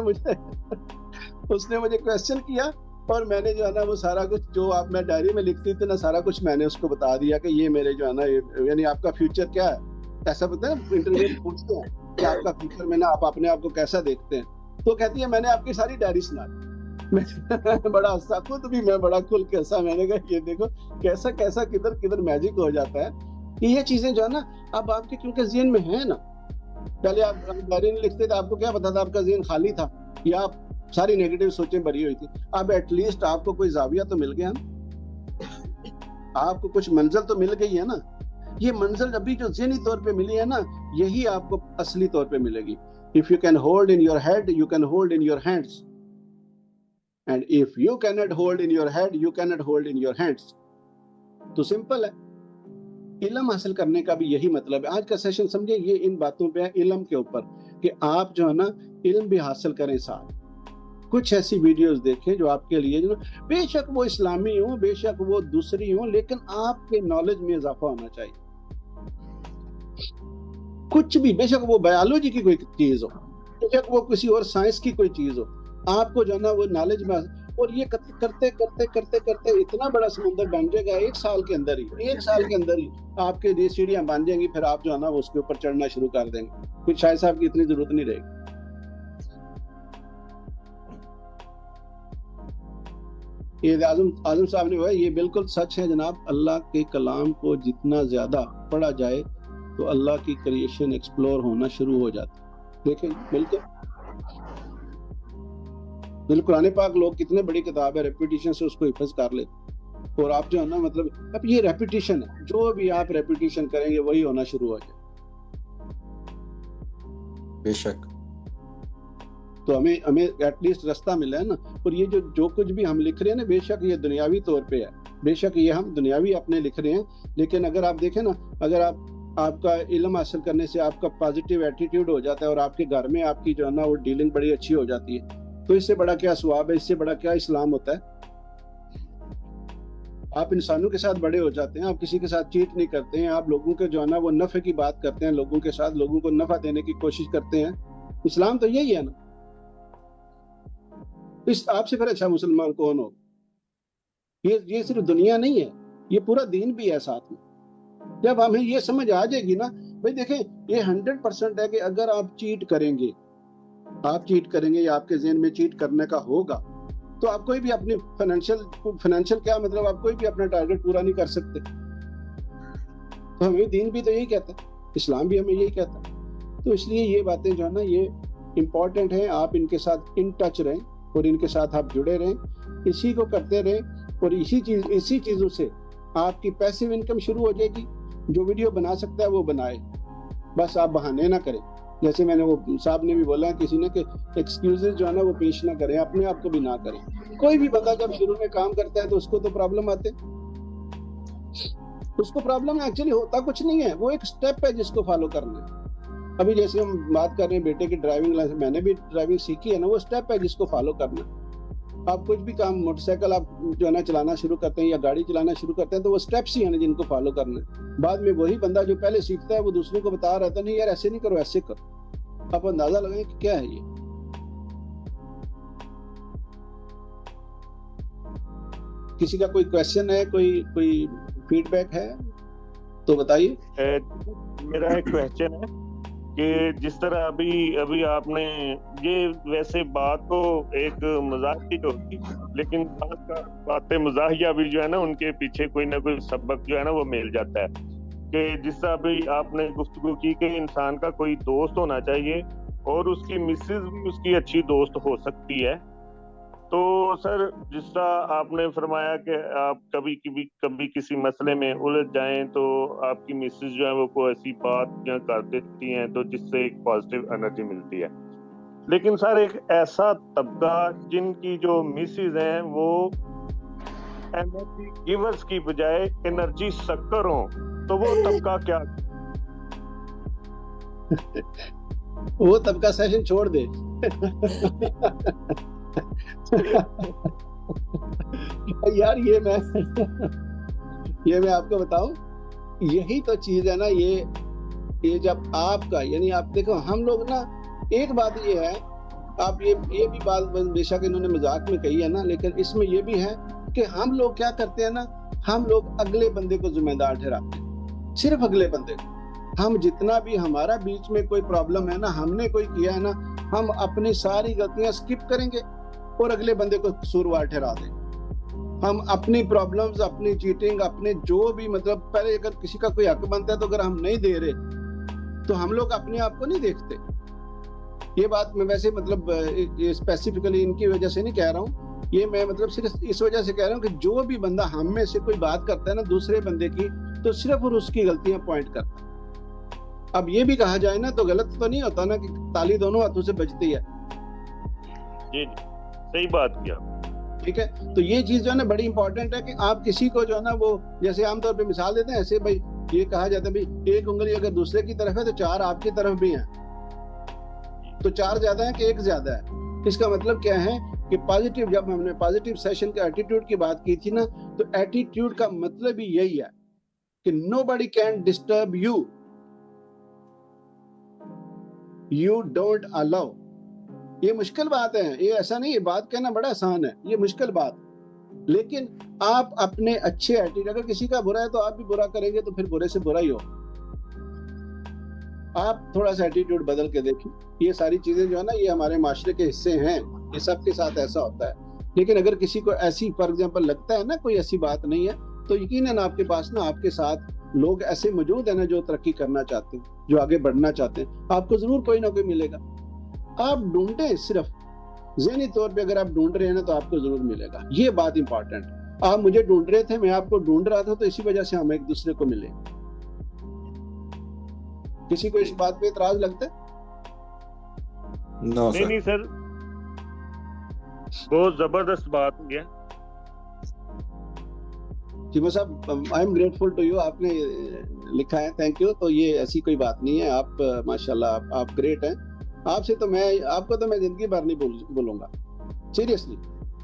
Speaker 1: مجھے کویسچن کیا, اور میں نے جو ہے نا وہ سارا کچھ جو آپ میں ڈائری میں لکھتی تھی نا سارا کچھ میں نے اس کو بتا دیا کہ یہ میرے جو ہے نا یعنی آپ کا فیوچر کیا ہے. ایسا پتہ ہے انٹرویو میں پوچھتے ہیں کہ آپ کا فیوچر میں نا آپ اپنے آپ کو کیسا دیکھتے ہیں, تو کہتی ہے میں نے آپ کی ساری ڈائری سنا دی. میں بڑا ہنسا, خود بھی میں بڑا کھل کے ہنسا. میں نے کہا یہ دیکھو کیسا کدھر میجک ہو جاتا ہے. یہ چیزیں جو ہے نا اب آپ کے کیونکہ ذہن میں ہیں نا, پہلے آپ ڈائری نہیں لکھتے تھے, آپ کو کیا پتا تھا, آپ کا ذہن خالی تھا یا آپ ساری نیگیٹو سوچیں بھری ہوئی تھی. اب ایٹ لیسٹ آپ کو کوئی زاویہ تو مل گیا نا, آپ کو کچھ منزل تو مل گئی ہے نا. یہ منزل ابھی جو ذہنی طور پہ ملی ہے نا, یہی آپ کو اصلی طور پہ ملے گی. If you can hold in your head, you can hold in your hands. And if you cannot hold in your head, you cannot hold in your hands. تو سمپل ہے. علم حاصل کرنے کا بھی یہی مطلب ہے. آج کا سیشن سمجھے یہ ان باتوں پہ ہے, علم کے اوپر, کہ آپ جو ہے نا علم بھی حاصل کریں ساتھ. کچھ ایسی ویڈیوز دیکھیں جو آپ کے لیے جو بے شک وہ اسلامی ہوں، بے شک وہ دوسری ہوں، لیکن آپ کے نالج میں اضافہ ہونا چاہیے. کچھ بھی، بے شک وہ بایولوجی کی کوئی چیز ہو، بے شک وہ کسی اور سائنس کی کوئی چیز ہو، آپ کو جو ہے نا وہ نالج میں، اور یہ کرتے کرتے کرتے کرتے اتنا بڑا سمندر بن جائے گا 1 سال کے اندر ہی آپ کے لیے سیڑھیاں بن جائیں گی. پھر آپ جو ہے نا اس کے اوپر چڑھنا شروع کر دیں گے. کچھ شاہد صاحب کی اتنی ضرورت نہیں رہے گی. یہ اعظم صاحب نے یہ بالکل سچ ہے جناب. اللہ کے کلام کو جتنا زیادہ پڑھا جائے تو اللہ کی کریشن ایکسپلور ہونا شروع ہو جاتی. دیکھیں بالکل قرآن پاک لوگ کتنے بڑی کتاب ہے، ریپیٹیشن سے اس کو حفظ کر لیتے. اور آپ جو ہے نا مطلب اب یہ ریپیٹیشن ہے، جو بھی آپ ریپیٹیشن کریں گے وہی ہونا شروع ہو جائے.
Speaker 3: بے شک.
Speaker 1: تو ہمیں ایٹ لیسٹ رستہ ملا ہے نا. اور یہ جو کچھ بھی ہم لکھ رہے ہیں نا، بے شک یہ دنیاوی طور پہ ہے، بے شک یہ ہم دنیاوی اپنے لکھ رہے ہیں، لیکن اگر آپ دیکھیں نا، اگر آپ کا علم حاصل کرنے سے آپ کا پازیٹیو ایٹیٹیوڈ ہو جاتا ہے اور آپ کے گھر میں آپ کی جو ہے نا وہ ڈیلنگ بڑی اچھی ہو جاتی ہے، تو اس سے بڑا کیا ثواب ہے، اس سے بڑا کیا اسلام ہوتا ہے. آپ انسانوں کے ساتھ بڑے ہو جاتے ہیں، آپ کسی کے ساتھ چیٹ نہیں کرتے ہیں، آپ لوگوں کے جو ہے نا وہ نفع کی بات کرتے ہیں، لوگوں کے ساتھ لوگوں کو نفع دینے کی کوشش کرتے ہیں. اسلام تو یہی ہے نا. آپ سے پھر اچھا مسلمان کون ہو؟ یہ صرف دنیا نہیں ہے، یہ پورا دین بھی ہے ساتھ میں. جب ہمیں یہ سمجھ آ جائے گی نا بھائی، دیکھیں یہ 100% ہے کہ اگر آپ چیٹ کریں گے یا آپ کے ذہن میں چیٹ کرنے کا ہوگا، تو آپ کوئی بھی اپنی فائنینشیل کیا مطلب آپ کوئی بھی اپنا ٹارگٹ پورا نہیں کر سکتے. تو ہمیں دین بھی تو یہی کہتا ہے، اسلام بھی ہمیں یہی کہتا ہے. تو اس لیے یہ باتیں جو ہے نا یہ امپورٹنٹ ہیں. آپ ان کے ساتھ ان ٹچ رہیں اور ان کے ساتھ آپ جڑے رہیں، اسی کو کرتے رہیں، اور اسی چیزوں سے آپ کی پیسیو انکم شروع ہو جائے گی. جو ویڈیو بنا سکتا ہے وہ بنائے، بس آپ بہانے نہ کریں. جیسے میں نے وہ صاحب نے بھی بولا کسی نے کہ ایکسکیوزز جو ہے نا وہ پیش نہ کریں، اپنے آپ کو بھی نہ کریں. کوئی بھی بندہ جب شروع میں کام کرتا ہے تو اس کو تو پرابلم آتے، اس کو پرابلم ایکچولی ہوتا کچھ نہیں ہے، وہ ایک سٹیپ ہے جس کو فالو کرنا ہے. ابھی جیسے ہم بات کر رہے ہیں بیٹے کی ڈرائیونگ لائسنس، میں نے بھی ڈرائیونگ سیکھی ہے نا، وہ سٹیپ ہے جس کو فالو کرنا ہے. آپ کچھ بھی کام، موٹر سائیکل آپ جو ہے نا چلانا شروع کرتے ہیں یا گاڑی چلانا شروع کرتے ہیں تو وہ سٹیپس ہی ہیں جن کو فالو کرنا ہے. بعد میں وہی بندہ جو پہلے سیکھتا ہے وہ دوسروں کو بتا رہا تھا نہیں یار ایسے نہیں کرو، ایسے کرو. آپ اندازہ لگائیں کہ کیا ہے یہ. کسی کا کوئی کویسچن ہے، کوئی فیڈ بیک ہے تو بتائیے.
Speaker 2: میرا ایک کویسچن ہے کہ جس طرح ابھی آپ نے یہ، ویسے بات تو ایک مزاح کی ہوتی، لیکن باتیں مزاحیہ بھی جو ہے نا ان کے پیچھے کوئی نہ کوئی سبق جو ہے نا وہ مل جاتا ہے. کہ جس طرح ابھی آپ نے گفتگو کی کہ انسان کا کوئی دوست ہونا چاہیے اور اس کی مسز بھی اس کی اچھی دوست ہو سکتی ہے. تو سر جس طرح آپ نے فرمایا کہ آپ کبھی کسی مسئلے میں الجھ جائیں تو آپ کی مسز جو ہے وہ کوئی ایسی بات کر دیتی ہیں تو جس سے ایک پازیٹیو انرجی ملتی ہے. لیکن سر ایک ایسا طبقہ جن کی جو مسز ہیں وہ انرجی گیورز کی بجائے انرجی سکر ہوں، تو وہ طبقہ کیا؟
Speaker 1: وہ طبقہ سیشن چھوڑ دے. یار یہ میں آپ کو بتاؤں، یہی تو چیز ہے نا. یہ جب آپ کا یعنی آپ دیکھو ہم لوگ نا، ایک بات یہ ہے، آپ یہ بھی بات بے شک انہوں نے مذاق میں کہی ہے نا، لیکن اس میں یہ بھی ہے کہ ہم لوگ کیا کرتے ہیں نا، ہم لوگ اگلے بندے کو ذمہ دار ٹھہراتے ہیں، صرف اگلے بندے کو. ہم جتنا بھی ہمارا بیچ میں کوئی پرابلم ہے نا، ہم نے کوئی کیا ہے نا، ہم اپنی ساری غلطیاں سکپ کریں گے اور اگلے بندے کو قصوروار ٹھہرا دیں. ہم اپنی پرابلمز، اپنی چیٹنگ، اپنے جو بھی مطلب پہلے اگر کسی کا کوئی حق بنتا ہے تو اگر ہم نہیں دے رہے تو ہم لوگ اپنے آپ کو نہیں دیکھتے. یہ بات میں ویسے مطلب اسپیسیفکلی ان کی وجہ سے نہیں کہہ رہا ہوں، یہ میں مطلب صرف اس وجہ سے کہہ رہا ہوں کہ جو بھی بندہ ہم میں سے کوئی بات کرتا ہے نا دوسرے بندے کی، تو صرف اور اس کی غلطیاں پوائنٹ کرتا ہے. اب یہ بھی کہا جائے نا تو غلط تو نہیں ہوتا نا کہ تالی دونوں ہاتھوں سے بجتی ہے.
Speaker 2: جی صحیح بات کیا.
Speaker 1: ٹھیک ہے، تو یہ چیز جو ہے نا بڑی امپورٹنٹ ہے کہ آپ کسی کو جو ہے نا وہ جیسے عام طور پہ مثال دیتے ہیں ایسے بھائی یہ کہا جاتا ہے بھائی ایک انگلی اگر دوسرے کی طرف ہے تو 4 آپ کی طرف بھی ہیں. تو 4 زیادہ ہے کہ 1 زیادہ ہے. اس کا مطلب کیا ہے کہ پازیٹیو، جب ہم نے پازیٹیو سیشن کے ایٹیٹیوڈ کی بات کی تھی نا، تو ایٹیٹیوڈ کا مطلب ہی یہی ہے کہ nobody can disturb you. You don't allow. یہ مشکل بات ہے، یہ ایسا نہیں، یہ بات کہنا بڑا آسان ہے، یہ مشکل بات. لیکن آپ اپنے اچھے ایٹیٹیوڈ، اگر کسی کا برا ہے تو آپ بھی برا کریں گے تو پھر برے سے برا ہی ہو. آپ تھوڑا سا ایٹیٹیوڈ بدل کے دیکھیں. یہ ساری چیزیں جو ہے نا، یہ ہمارے معاشرے کے حصے ہیں، یہ سب کے ساتھ ایسا ہوتا ہے. لیکن اگر کسی کو ایسی فار ایگزامپل لگتا ہے نا کوئی ایسی بات نہیں ہے، تو یقیناً آپ کے پاس نا، آپ کے ساتھ لوگ ایسے موجود ہیں نا جو ترقی کرنا چاہتے ہیں، جو آگے بڑھنا چاہتے ہیں. آپ کو ضرور کوئی نہ کوئی ملے گا. آپ ڈھونڈیں، صرف ذہنی طور پہ اگر آپ ڈھونڈ رہے ہیں نا تو آپ کو ضرور ملے گا. یہ بات امپورٹنٹ. آپ مجھے ڈھونڈ رہے تھے، میں آپ کو ڈھونڈ رہا تھا، تو اسی وجہ سے ہم ایک دوسرے کو ملے. کسی کو اس بات پہ اعتراض لگتا ہے؟
Speaker 2: نہیں سر، بہت زبردست بات ہو گیا.
Speaker 1: چیمہ صاحب، I am grateful to you, آپ نے لکھا ہے، تھینک یو. تو یہ ایسی کوئی بات نہیں ہے، آپ ماشاءاللہ آپ گریٹ ہیں. آپ سے تو میں، آپ کو تو میں زندگی بھر نہیں بولوں گا سیریسلی.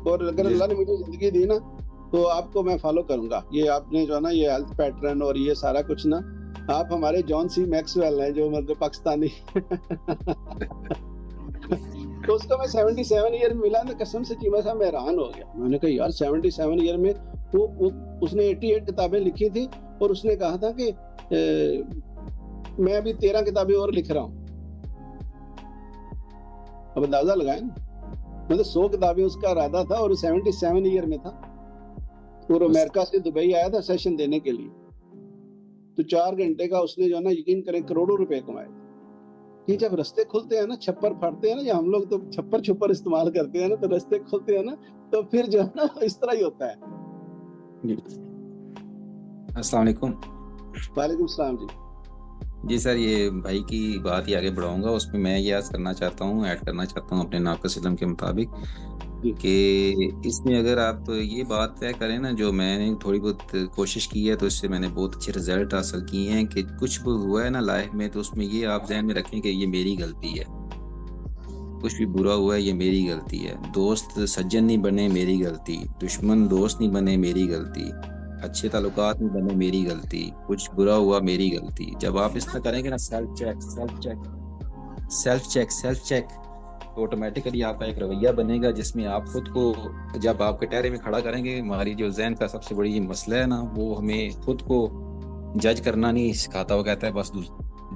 Speaker 1: اور اگر اللہ نے مجھے زندگی دی نا تو آپ کو میں فالو کروں گا. یہ آپ نے جو ہے نا یہ ہیلتھ پیٹرن اور یہ سارا کچھ نا، آپ ہمارے جان سی میکسویل ہیں جو مطلب پاکستانی. تو اس کو میں 77 ایئر میں ملا نا، قسم سے چیمہ صاحب میں حیران ہو گیا. میں نے کہا یار 77 ایئر میں وہ اس نے 88 کتابیں لکھی تھی، اور اس نے کہا تھا کہ میں ابھی 13 کتابیں اور لکھ رہا ہوں. اب اندازہ لگائیں نا، مطلب 100 کتابیں اس کا ارادہ تھا، اور وہ 77 ایئر میں تھا. اور امریکہ سے دبئی آیا تھا سیشن دینے کے لیے. تو 4 گھنٹے کا اس نے جو ہے نا، یقین کریں کروڑوں روپے کمائے. یہ جب رستے کھلتے ہیں نا، چھپر پھاڑتے ہیں نا، یا ہم لوگ تو چھپر استعمال کرتے ہیں نا، تو رستے کھلتے ہیں نا، تو پھر جو ہے نا اس طرح ہی ہوتا ہے.
Speaker 3: السلام علیکم.
Speaker 1: وعلیکم السلام.
Speaker 3: جی سر، یہ بھائی کی بات ہی آگے بڑھاؤں گا. اس میں میں یہ عرض کرنا چاہتا ہوں، ایڈ کرنا چاہتا ہوں اپنے ناقص علم کے مطابق، کہ اس میں اگر آپ یہ بات طے کریں نا، جو میں نے تھوڑی بہت کوشش کی ہے، تو اس سے میں نے بہت اچھے رزلٹ حاصل کیے ہیں. کہ کچھ بھی ہوا ہے نا لائف میں، تو اس میں یہ آپ ذہن میں رکھیں کہ یہ میری غلطی ہے. کچھ بھی برا ہوا ہے، یہ میری غلطی ہے. دوست سجن نہیں بنے، میری غلطی. دشمن دوست نہیں بنے، میری غلطی. اچھے تعلقات نہیں بنے، میری غلطی. کچھ برا ہوا، میری غلطی. جب آپ اس طرح کریں گے نا، سیلف چیک، تو آٹومیٹکلی آپ کا ایک رویہ بنے گا، جس میں آپ خود کو، جب آپ کٹہرے میں کھڑا کریں گے، ہماری جو ذہن کا سب سے بڑی مسئلہ ہے نا، وہ ہمیں خود کو جج کرنا نہیں سکھاتا. وہ کہتا ہے بس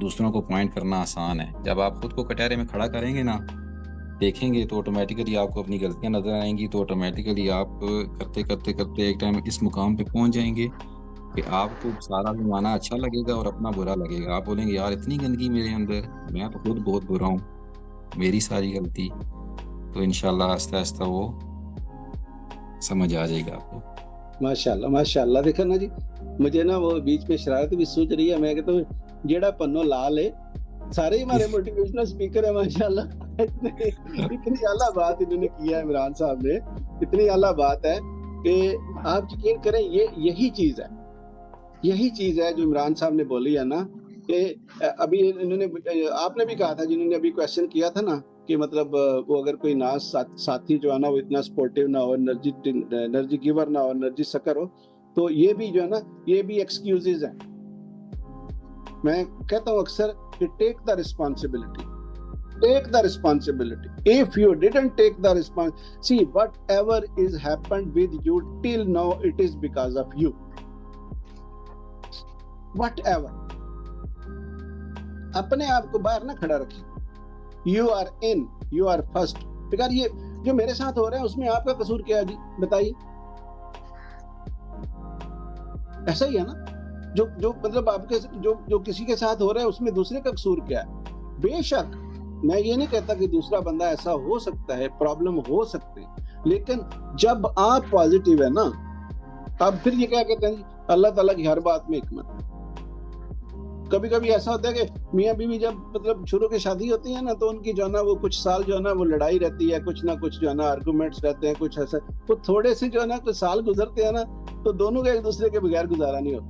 Speaker 3: دوسروں کو پوائنٹ کرنا آسان ہے. جب آپ خود کو کٹہرے میں کھڑا کریں گے نا، دیکھیں گے، تو آٹومیٹکلی آپ کو اپنی غلطیاں نظر آئیں گی. تو آٹومیٹکلی آپ کرتے ایک ٹائم اس مقام پہ پہنچ جائیں گے کہ آپ کو سارا زمانہ اچھا لگے گا اور اپنا برا لگے گا. آپ بولیں گے یار اتنی گندگی میرے اندر، میں تو خود بہت برا ہوں، میری ساری غلطی. تو انشاءاللہ آہستہ آہستہ وہ سمجھ آ جائے گا آپ کو.
Speaker 1: ماشاءاللہ ماشاءاللہ. دیکھا نا جی، مجھے نا وہ بیچ میں شرارت بھی سوچ رہی ہے. میں کہتا ہوں جیڑا پنو لال ہے، سارے ہمارے موٹیویشنل اسپیکر ہیں ماشاءاللہ. اتنی اعلیٰ بات انہوں نے کیا ہے عمران صاحب نے، اتنی اعلیٰ بات ہے کہ آپ یقین کریں یہی چیز ہے جو عمران صاحب نے بولی ہے نا. کہ ابھی انہوں نے، آپ نے بھی کہا تھا، جنہوں نے ابھی کویشچن کیا تھا نا، کہ مطلب وہ اگر کوئی ناس ساتھی جو ہے نا وہ اتنا سپورٹیو نہ ہو، انرجی گیور نہ ہو، انرجی سکر ہو، تو یہ بھی جو ہے نا، یہ بھی ایکسکیوزز ہیں. میں کہتا ہوں اکثر کہ take the responsibility. If you didn't take the responsibility, see, whatever is happened with you till now, it is because of you. Whatever. اپنے آپ کو باہر نہ کھڑا رکھیں. You are in, you are first. بیکار یہ جو میرے ساتھ ہو رہا ہے اس میں آپ کا قصور کیا ہے جی؟ بتائیے. ایسا ہی ہے نا، جو مطلب آپ کے جو کسی کے ساتھ ہو رہا ہے اس میں دوسرے کا قصور کیا ہے؟ بے شک میں یہ نہیں کہتا کہ دوسرا بندہ ایسا ہو سکتا ہے، پرابلم ہو سکتے ہیں، لیکن جب آپ پازیٹیو ہے نا، اب پھر یہ کیا کہتے ہیں، اللہ تعالیٰ کی ہر بات میں حکمت. کبھی کبھی ایسا ہوتا ہے کہ میاں بیوی جب مطلب شروع کی شادی ہوتی ہے نا، تو ان کی جو ہے نا وہ کچھ سال جو ہے نا وہ لڑائی رہتی ہے، کچھ نہ کچھ جو ہے نا آرگومنٹس رہتے ہیں، کچھ ایسا. تو تھوڑے سے جو ہے نا کچھ سال گزرتے ہیں نا، تو دونوں کا ایک دوسرے کے بغیر گزارا نہیں ہوتا.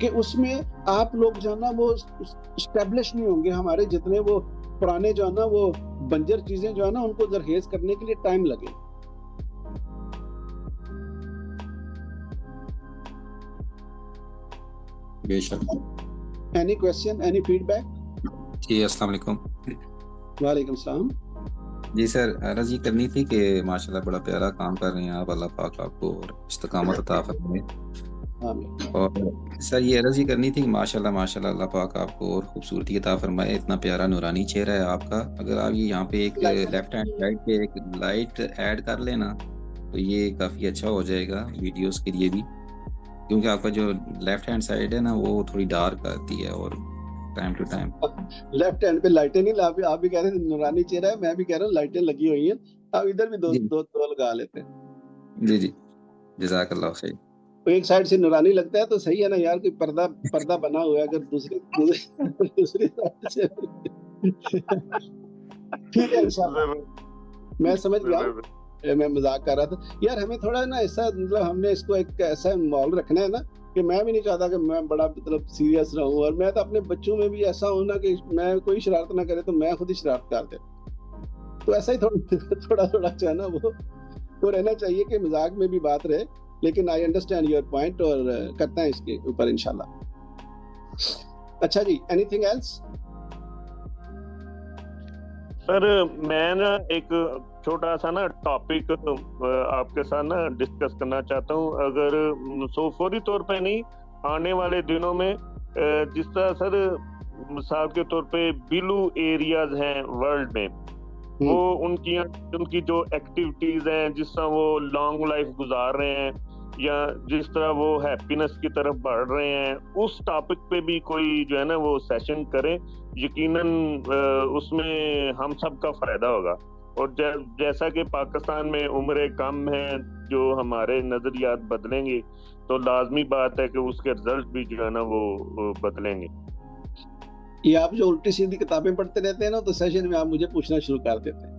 Speaker 1: کہ اس میں آپ لوگ جو ہے نا وہ اسٹیبلش نہیں ہوں گے. ہمارے جتنے وہ پرانے جو ہے نا وہ بنجر چیزیں جو ہے نا ان کو زرخیز کرنے کے لیے ٹائم لگے.
Speaker 3: بے شک.
Speaker 1: Any question, any feedback?
Speaker 3: جی السلام علیکم.
Speaker 1: وعلیکم السلام.
Speaker 3: جی سر، عرض یہ کرنی تھی کہ ماشاءاللہ بڑا پیارا کام کر رہے ہیں آپ، اللہ پاک آپ کو استقامت عطا فرمائے. اور سر یہ عرض یہ کرنی تھی کہ ماشاءاللہ اللہ پاک آپ کو اور خوبصورتی عطا فرمائے. اتنا پیارا نورانی چہرہ ہے آپ کا. اگر آپ یہ یہاں پہ ایک لیفٹ ہینڈ سائڈ پہ ایک لائٹ ایڈ کر لینا تو یہ کافی اچھا ہو جائے گا ویڈیوز کے لیے بھی، کیونکہ آپ کا جو لیفٹ ہینڈ سائڈ ہے نا وہ تھوڑی ڈارک آتی ہے اور time to time.
Speaker 1: Left hand پہ لائٹیں نہیں، آپ بھی کہہ رہے ہیں نورانی چہرہ ہے، میں بھی کہہ رہا ہوں لائٹیں لگی ہوئی ہیں. آپ ادھر بھی دو لگا لیتے ہیں. جی
Speaker 3: جی جزاک اللہ خیر.
Speaker 1: ایک سائڈ سے نورانی لگتا ہے تو صحیح ہے نا یار، کوئی پردہ بنا ہوا ہے. اگر دوسری سائڈ سے ٹھیک ہے انشاءاللہ. میں سمجھ گیا، میں مذاق کر رہا تھا یار. ہمیں تھوڑا نا ایسا مطلب ہم نے اس کو ایک ایسا ماحول رکھنا ہے نا کہ میں بھی نہیں چاہتا کہ میں بڑا مطلب سیریس رہوں، اور میں تو اپنے بچوں میں بھی ایسا ہوں نا کہ میں کوئی شرارت نہ کرے تو میں خود ہی شرارت کر دے. تو ایسا ہی تھوڑا جو ہے نا وہ رہنا چاہیے کہ مذاق میں بھی بات رہے. لیکن آئی انڈرسٹینڈ یور پوائنٹ اور کرتے ہیں اس کے اوپر انشاءاللہ. اچھا جی، اینی تھنگ ایلس؟
Speaker 2: سر میں نا ایک چھوٹا سا نا ٹاپک آپ کے ساتھ نا ڈسکس کرنا چاہتا ہوں. اگر فوری طور پہ نہیں، آنے والے دنوں میں جس طرح سر مثال کے طور پہ بلو ایریاز ہیں ورلڈ میں، وہ ان کی جو ایکٹیویٹیز ہیں، جس طرح وہ لانگ لائف گزار رہے ہیں یا جس طرح وہ ہیپینس کی طرف بڑھ رہے ہیں، اس ٹاپک پہ بھی کوئی جو ہے نا وہ سیشن کریں. یقیناً اس میں ہم سب کا فائدہ ہوگا. اور جیسا کہ پاکستان میں عمریں کم ہیں، جو ہمارے نظریات بدلیں گے تو لازمی بات ہے کہ اس کے رزلٹ بھی جو ہے نا وہ بدلیں گے.
Speaker 1: یہ آپ جو الٹی سیدھی کتابیں پڑھتے رہتے ہیں نا تو سیشن میں آپ مجھے پوچھنا شروع کر دیتے ہیں.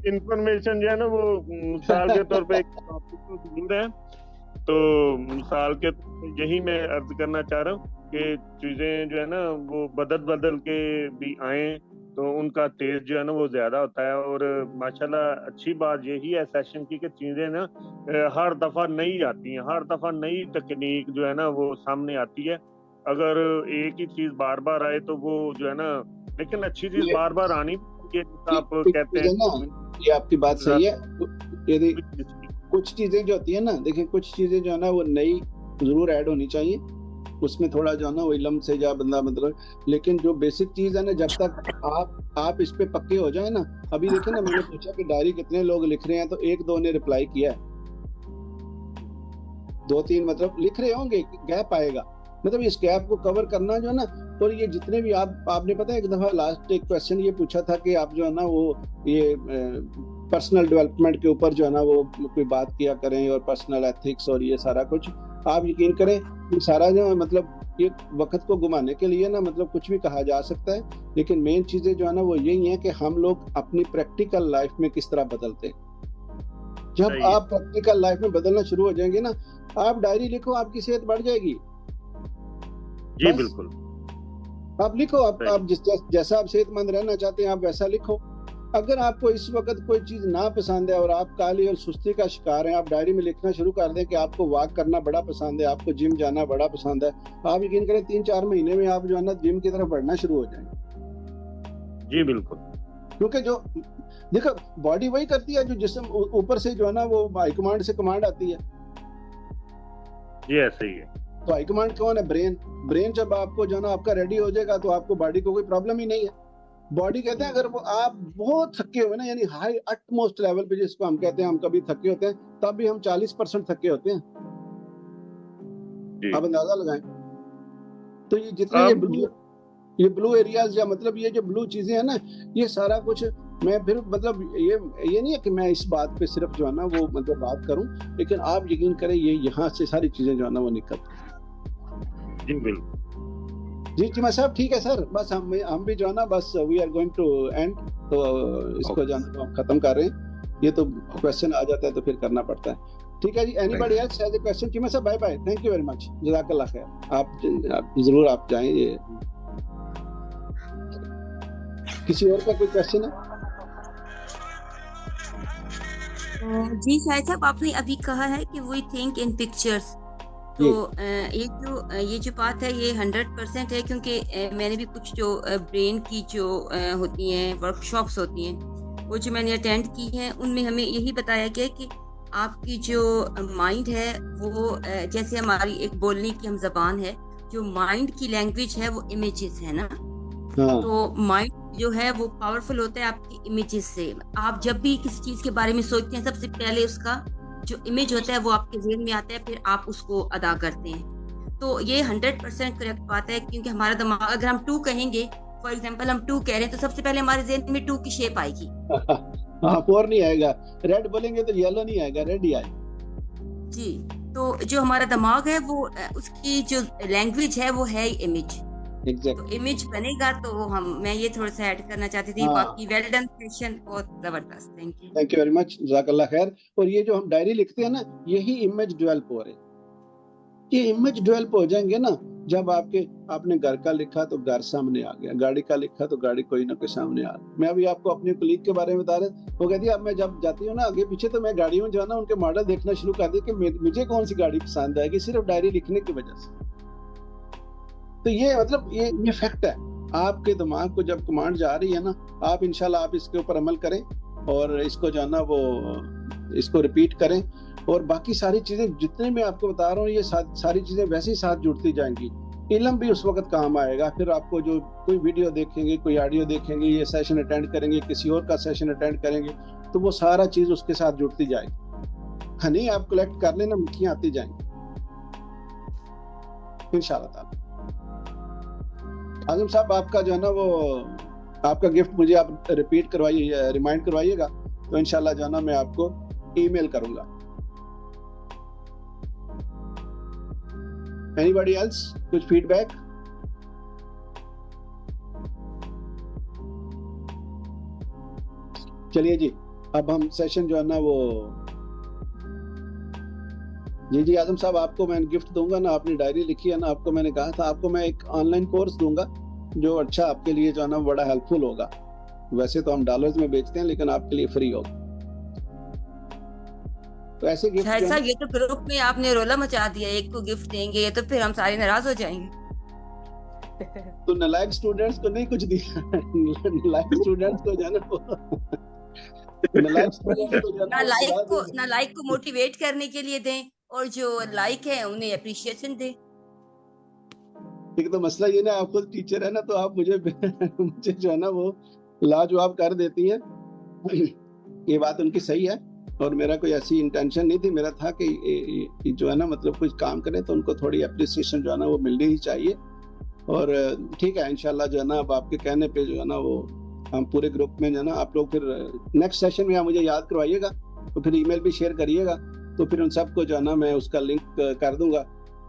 Speaker 2: انفارمیشن جو ہے نا وہ مثال کے طور پہ ایک ٹاپک تو ضرور ہے. تو مثال کے یہی میں عرض کرنا چاہ رہا ہوں کہ چیزیں جو ہے نا وہ بدل کے بھی آئیں تو ان کا تیز جو ہے نا وہ زیادہ ہوتا ہے. اور ماشاءاللہ اچھی بات یہی ہے سیشن کی کہ چیزیں نا ہر دفعہ نئی آتی ہیں، ہر دفعہ نئی تکنیک جو ہے نا وہ سامنے آتی ہے. اگر ایک ہی چیز بار بار آئے تو وہ جو ہے نا، لیکن اچھی چیز بار بار آنی چاہیے. آپ کہتے ہیں
Speaker 1: یہ آپ کی بات صحیح ہے. کچھ چیزیں جو ہوتی ہیں نا، دیکھیں کچھ چیزیں جو ہے نا وہ نئی ضرور ایڈ ہونی چاہیے، اس میں تھوڑا جو ہے نا وہ علم سے جا بندہ مطلب، لیکن جو بیسک چیز ہے نا جب تک آپ اس پہ پکے ہو جائیں نا. ابھی دیکھیں نا، میں نے پوچھا کہ ڈائری کتنے لوگ لکھ رہے ہیں تو 1-2 نے رپلائی کیا ہے، 2-3 مطلب لکھ رہے ہوں گے. گیپ آئے گا، مطلب اس گیپ کو کور کرنا جو ہے نا. اور یہ جتنے بھی آپ نے پتہ ہے ایک دفعہ لاسٹ ایک کویسچن یہ پوچھا تھا کہ آپ جو ہے نا وہ یہ پرسنل ڈیولپمنٹ کے اوپر جو ہے نا وہ کوئی بات کیا کریں، اور پرسنل ایتھکس اور یہ سارا کچھ. آپ یقین کریں یہ سارا جو ہے مطلب یہ وقت کو گمانے کے لیے نا مطلب کچھ بھی کہا جا سکتا ہے، لیکن مین چیزیں جو ہے نا وہ یہی ہیں کہ ہم لوگ اپنی پریکٹیکل لائف میں کس طرح بدلتے ہیں. جب آپ پریکٹیکل لائف میں بدلنا شروع ہو جائیں گے نا، آپ ڈائری لکھو، آپ کی صحت بڑھ جائے گی.
Speaker 2: جی بالکل،
Speaker 1: آپ لکھو، آپ جیسا آپ صحت مند رہنا چاہتے ہیں آپ ویسا لکھو. اگر آپ کو اس وقت کوئی چیز نا پسند ہے اور آپ کالی اور سستی کا شکار ہیں، آپ ڈائری میں لکھنا شروع کر دیں کہ آپ کو واک کرنا بڑا پسند ہے، آپ کو جم جانا بڑا پسند ہے. آپ یقین کریں 3-4 مہینے میں آپ جو ہے نا جم کی طرف بڑھنا شروع ہو جائیں.
Speaker 2: جی بالکل،
Speaker 1: کیونکہ جو دیکھو باڈی وہی کرتی ہے جو جسم اوپر سے جو ہے نا وہ ہائی کمانڈ سے کمانڈ آتی ہے.
Speaker 2: جی ایسے ہی ہے.
Speaker 1: تو ہائی کمانڈ کون ہے؟ برین جب آپ کو جو ہے نا آپ کا ریڈی ہو جائے گا تو آپ کو باڈی کو کوئی پرابلم ہی نہیں ہے. باڈی کہتے ہیں اگر وہ آپ بہت تھکے ہوئے نا، یعنی ہائی اٹ موسٹ لیول پہ جس کو ہم کہتے ہیں ہم کبھی تھکے ہوتے ہیں تب بھی ہم 40% تھکے ہوتے ہیں. آپ اندازہ لگائیں. تو یہ جتنے یہ بلو ایریاز یا مطلب یہ جو بلو چیزیں ہیں نا، یہ سارا کچھ میں پھر مطلب یہ نہیں ہے کہ میں اس بات پہ صرف جو ہے نا وہ مطلب بات کروں، لیکن آپ یقین کریں یہ یہاں سے ساری چیزیں جو ہے نا وہ نکلتی ہیں.
Speaker 2: جی بالکل.
Speaker 1: جی چیمہ صاحب ٹھیک ہے سر، بس ہم بھی جو ہے نا بس we are going to end, تو اس کو جو ہے نا ختم کر رہے ہیں. یہ تو کویسچن آ جاتا ہے تو پھر کرنا پڑتا ہے. ٹھیک ہے جی. Anybody else has a question? Cheema صاحب bye bye, thank you very much, جزاک اللہ خیر. آپ ضرور آپ جائیں. یہ کسی اور کا کوئی کوسچن ہے؟
Speaker 4: جی شاہد صاحب, آپ نے ابھی کہا ہے کہ وی تھنک ان پکچرز, تو یہ جو بات ہے یہ 100% ہے, کیونکہ میں نے بھی کچھ جو برین کی جو ہوتی ہیں ورک شاپس ہوتی ہیں وہ جو میں نے اٹینڈ کی ہیں, ان میں ہمیں یہی بتایا گیا کہ آپ کی جو مائنڈ ہے وہ جیسے ہماری ایک بولنے کی ہم زبان ہے, جو مائنڈ کی لینگویج ہے وہ امیجز ہے نا, تو مائنڈ جو ہے وہ پاورفل ہوتا ہے آپ کی امیجز سے. آپ جب بھی کسی چیز کے بارے میں سوچتے ہیں سب سے پہلے اس کا جو امیج ہوتا ہے وہ آپ کے ذہن میں آتا ہے, پھر آپ اس کو ادا کرتے ہیں. تو یہ 100% کریکٹ بات ہے, کیونکہ ہمارا دماغ, اگر ہم 2 کہیں گے, فار ایگزامپل ہم 2 کہہ رہے ہیں, تو سب سے پہلے ہمارے ذہن میں 2 کی شیپ آئے گی.
Speaker 1: ہاں, 4 نہیں آئے گا. ریڈ بولیں گے تو یلو نہیں آئے گا, ریڈ ہی آئے گا.
Speaker 4: جی, تو جو ہمارا دماغ ہے وہ اس کی جو لینگویج ہے وہ ہے امیج. تو امیج بنے گا تو میں یہ تھوڑا سا ایڈ کرنا چاہتی تھی. باقی ویل ڈن سیشن, بہت زبردست, thank you.
Speaker 1: Thank you very much, جزاک اللہ خیر. اور یہ جو ہم ڈائری لکھتے ہیں نا, یہی امیج ڈیولپ ہو رہے ہیں. یہ امیج ڈیولپ ہو جائیں گے نا, جب آپ نے گھر کا لکھا تو گھر سامنے آ گیا, گاڑی کا لکھا تو گاڑی کوئی نہ کوئی سامنے آ گیا. میں ابھی آپ کو اپنی کلیگ کے بارے میں بتا رہا, وہ کہتی ہے اب میں جب جاتی ہوں نا آگے پیچھے, تو میں گاڑیوں میں جو ہے نا ان کے ماڈل دیکھنا شروع کر دی کہ مجھے کون سی گاڑی پسند آئے گی, صرف ڈائری لکھنے کی وجہ سے. تو یہ مطلب یہ فیکٹ ہے. آپ کے دماغ کو جب کمانڈ جا رہی ہے نا, آپ انشاءاللہ آپ اس کے اوپر عمل کریں اور اس کو جو ہے نا وہ اس کو ریپیٹ کریں, اور باقی ساری چیزیں جتنے میں آپ کو بتا رہا ہوں یہ ساری چیزیں ویسے ہی ساتھ جڑتی جائیں گی. علم بھی اس وقت کام آئے گا. پھر آپ کو جو کوئی ویڈیو دیکھیں گے, کوئی آڈیو دیکھیں گے, یہ سیشن اٹینڈ کریں گے, کسی اور کا سیشن اٹینڈ کریں گے, تو وہ سارا چیز اس کے ساتھ جڑتی جائے گی. ہنی آپ کلیکٹ کر لینا, مٹھیاں آتی جائیں گی انشاءاللہ تعالی. اعظم صاحب آپ کا جو ہے نا وہ آپ کا گفٹ مجھے آپ ریپیٹ کروائیے, ریمائنڈ کروائیے گا, تو انشاءاللہ جو ہے نا میں آپ کو ای میل کروں گا. Anybody else? کچھ فیڈ بیک؟ چلیے جی, اب ہم سیشن جو ہے نا وہ جی اعظم صاحب آپ کو میں گفٹ دوں گا نا, آپ نے ڈائری لکھی ہے نا, آپ کو میں نے کہا تھا آپ کو میں ایک آن لائن کورس دوں گا جو اچھا آپ کے لیے جو ہے نا بڑا ہیلپ فل ہوگا. ویسے تو ہم ڈالرز میں بیچتے ہیں لیکن آپ کے لیے فری ہوگا. تو ایسے گفٹ
Speaker 4: صاحب یہ تو گروپ میں آپ نے رولا مچا دیا, ایک کو گفٹ دیں گے تو پھر ہم سارے ناراض ہو جائیں گے.
Speaker 1: تو نالائق اسٹوڈنٹس کو نہیں کچھ دیا, نالائق اسٹوڈنٹس کو جو ہے نا
Speaker 4: نالائق کو موٹیویٹ کرنے کے لیے دیں, اور جو لائق ہے انہیں اپریشیشن دیں.
Speaker 1: ایک تو مسئلہ یہ نا, آپ خود ٹیچر ہے نا, تو آپ مجھے جو ہے نا وہ لاجواب کر دیتی ہیں. یہ بات ان کی صحیح ہے, اور میرا کوئی ایسی انٹینشن نہیں تھی. میرا تھا کہ جو ہے نا مطلب کچھ کام کریں تو ان کو تھوڑی اپریسیشن جو ہے نا وہ ملنی ہی چاہیے. اور ٹھیک ہے انشاءاللہ جو ہے نا اب آپ کے کہنے پہ جو ہے نا وہ ہم پورے گروپ میں جو ہے نا, آپ لوگ پھر نیکسٹ سیشن میں آپ مجھے یاد کروائیے گا, تو پھر ای میل بھی شیئر کریے گا, تو پھر ان سب کو جو ہے نا میں اس کا لنک کر دوں گا.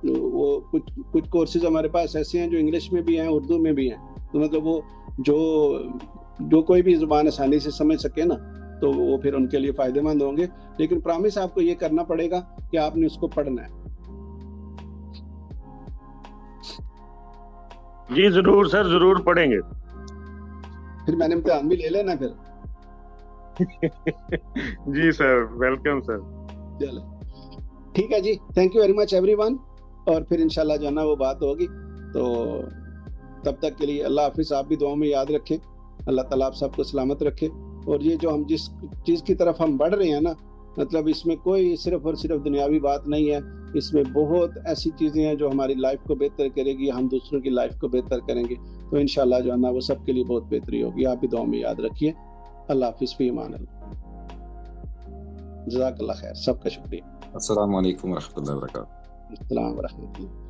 Speaker 1: وہ کچھ کورسز ہمارے پاس ایسے ہیں جو انگلش میں بھی ہیں, اردو میں بھی ہیں, تو مطلب وہ جو کوئی بھی زبان آسانی سے سمجھ سکے نا, تو وہ پھر ان کے لیے فائدہ مند ہوں گے. لیکن پرامس آپ کو یہ کرنا پڑے گا کہ آپ نے اس کو پڑھنا ہے.
Speaker 2: جی ضرور سر, ضرور پڑھیں گے.
Speaker 1: پھر میں نے امتحان بھی لے لینا پھر.
Speaker 2: جی سر, ویلکم سر.
Speaker 1: چلو ٹھیک ہے جی, thank you very much everyone. اور پھر انشاءاللہ جو ہے نا وہ بات ہوگی, تو تب تک کے لیے اللہ حافظ. آپ بھی دعاؤں میں یاد رکھیں, اللہ تعالیٰ آپ سب کو سلامت رکھے. اور یہ جو ہم جس چیز کی طرف ہم بڑھ رہے ہیں نا, مطلب اس میں کوئی صرف اور صرف دنیاوی بات نہیں ہے, اس میں بہت ایسی چیزیں ہیں جو ہماری لائف کو بہتر کرے گی, ہم دوسروں کی لائف کو بہتر کریں گے, تو انشاءاللہ جو ہے نا وہ سب کے لیے بہت بہتری ہوگی. آپ بھی دعاؤں میں یاد رکھیے. اللہ حافظ, فی امان اللہ. جزاک اللہ خیر, سب کا شکریہ.
Speaker 3: السلام علیکم ورحمۃ اللہ وبرکاتہ.
Speaker 1: السلام ورحمۃ اللہ.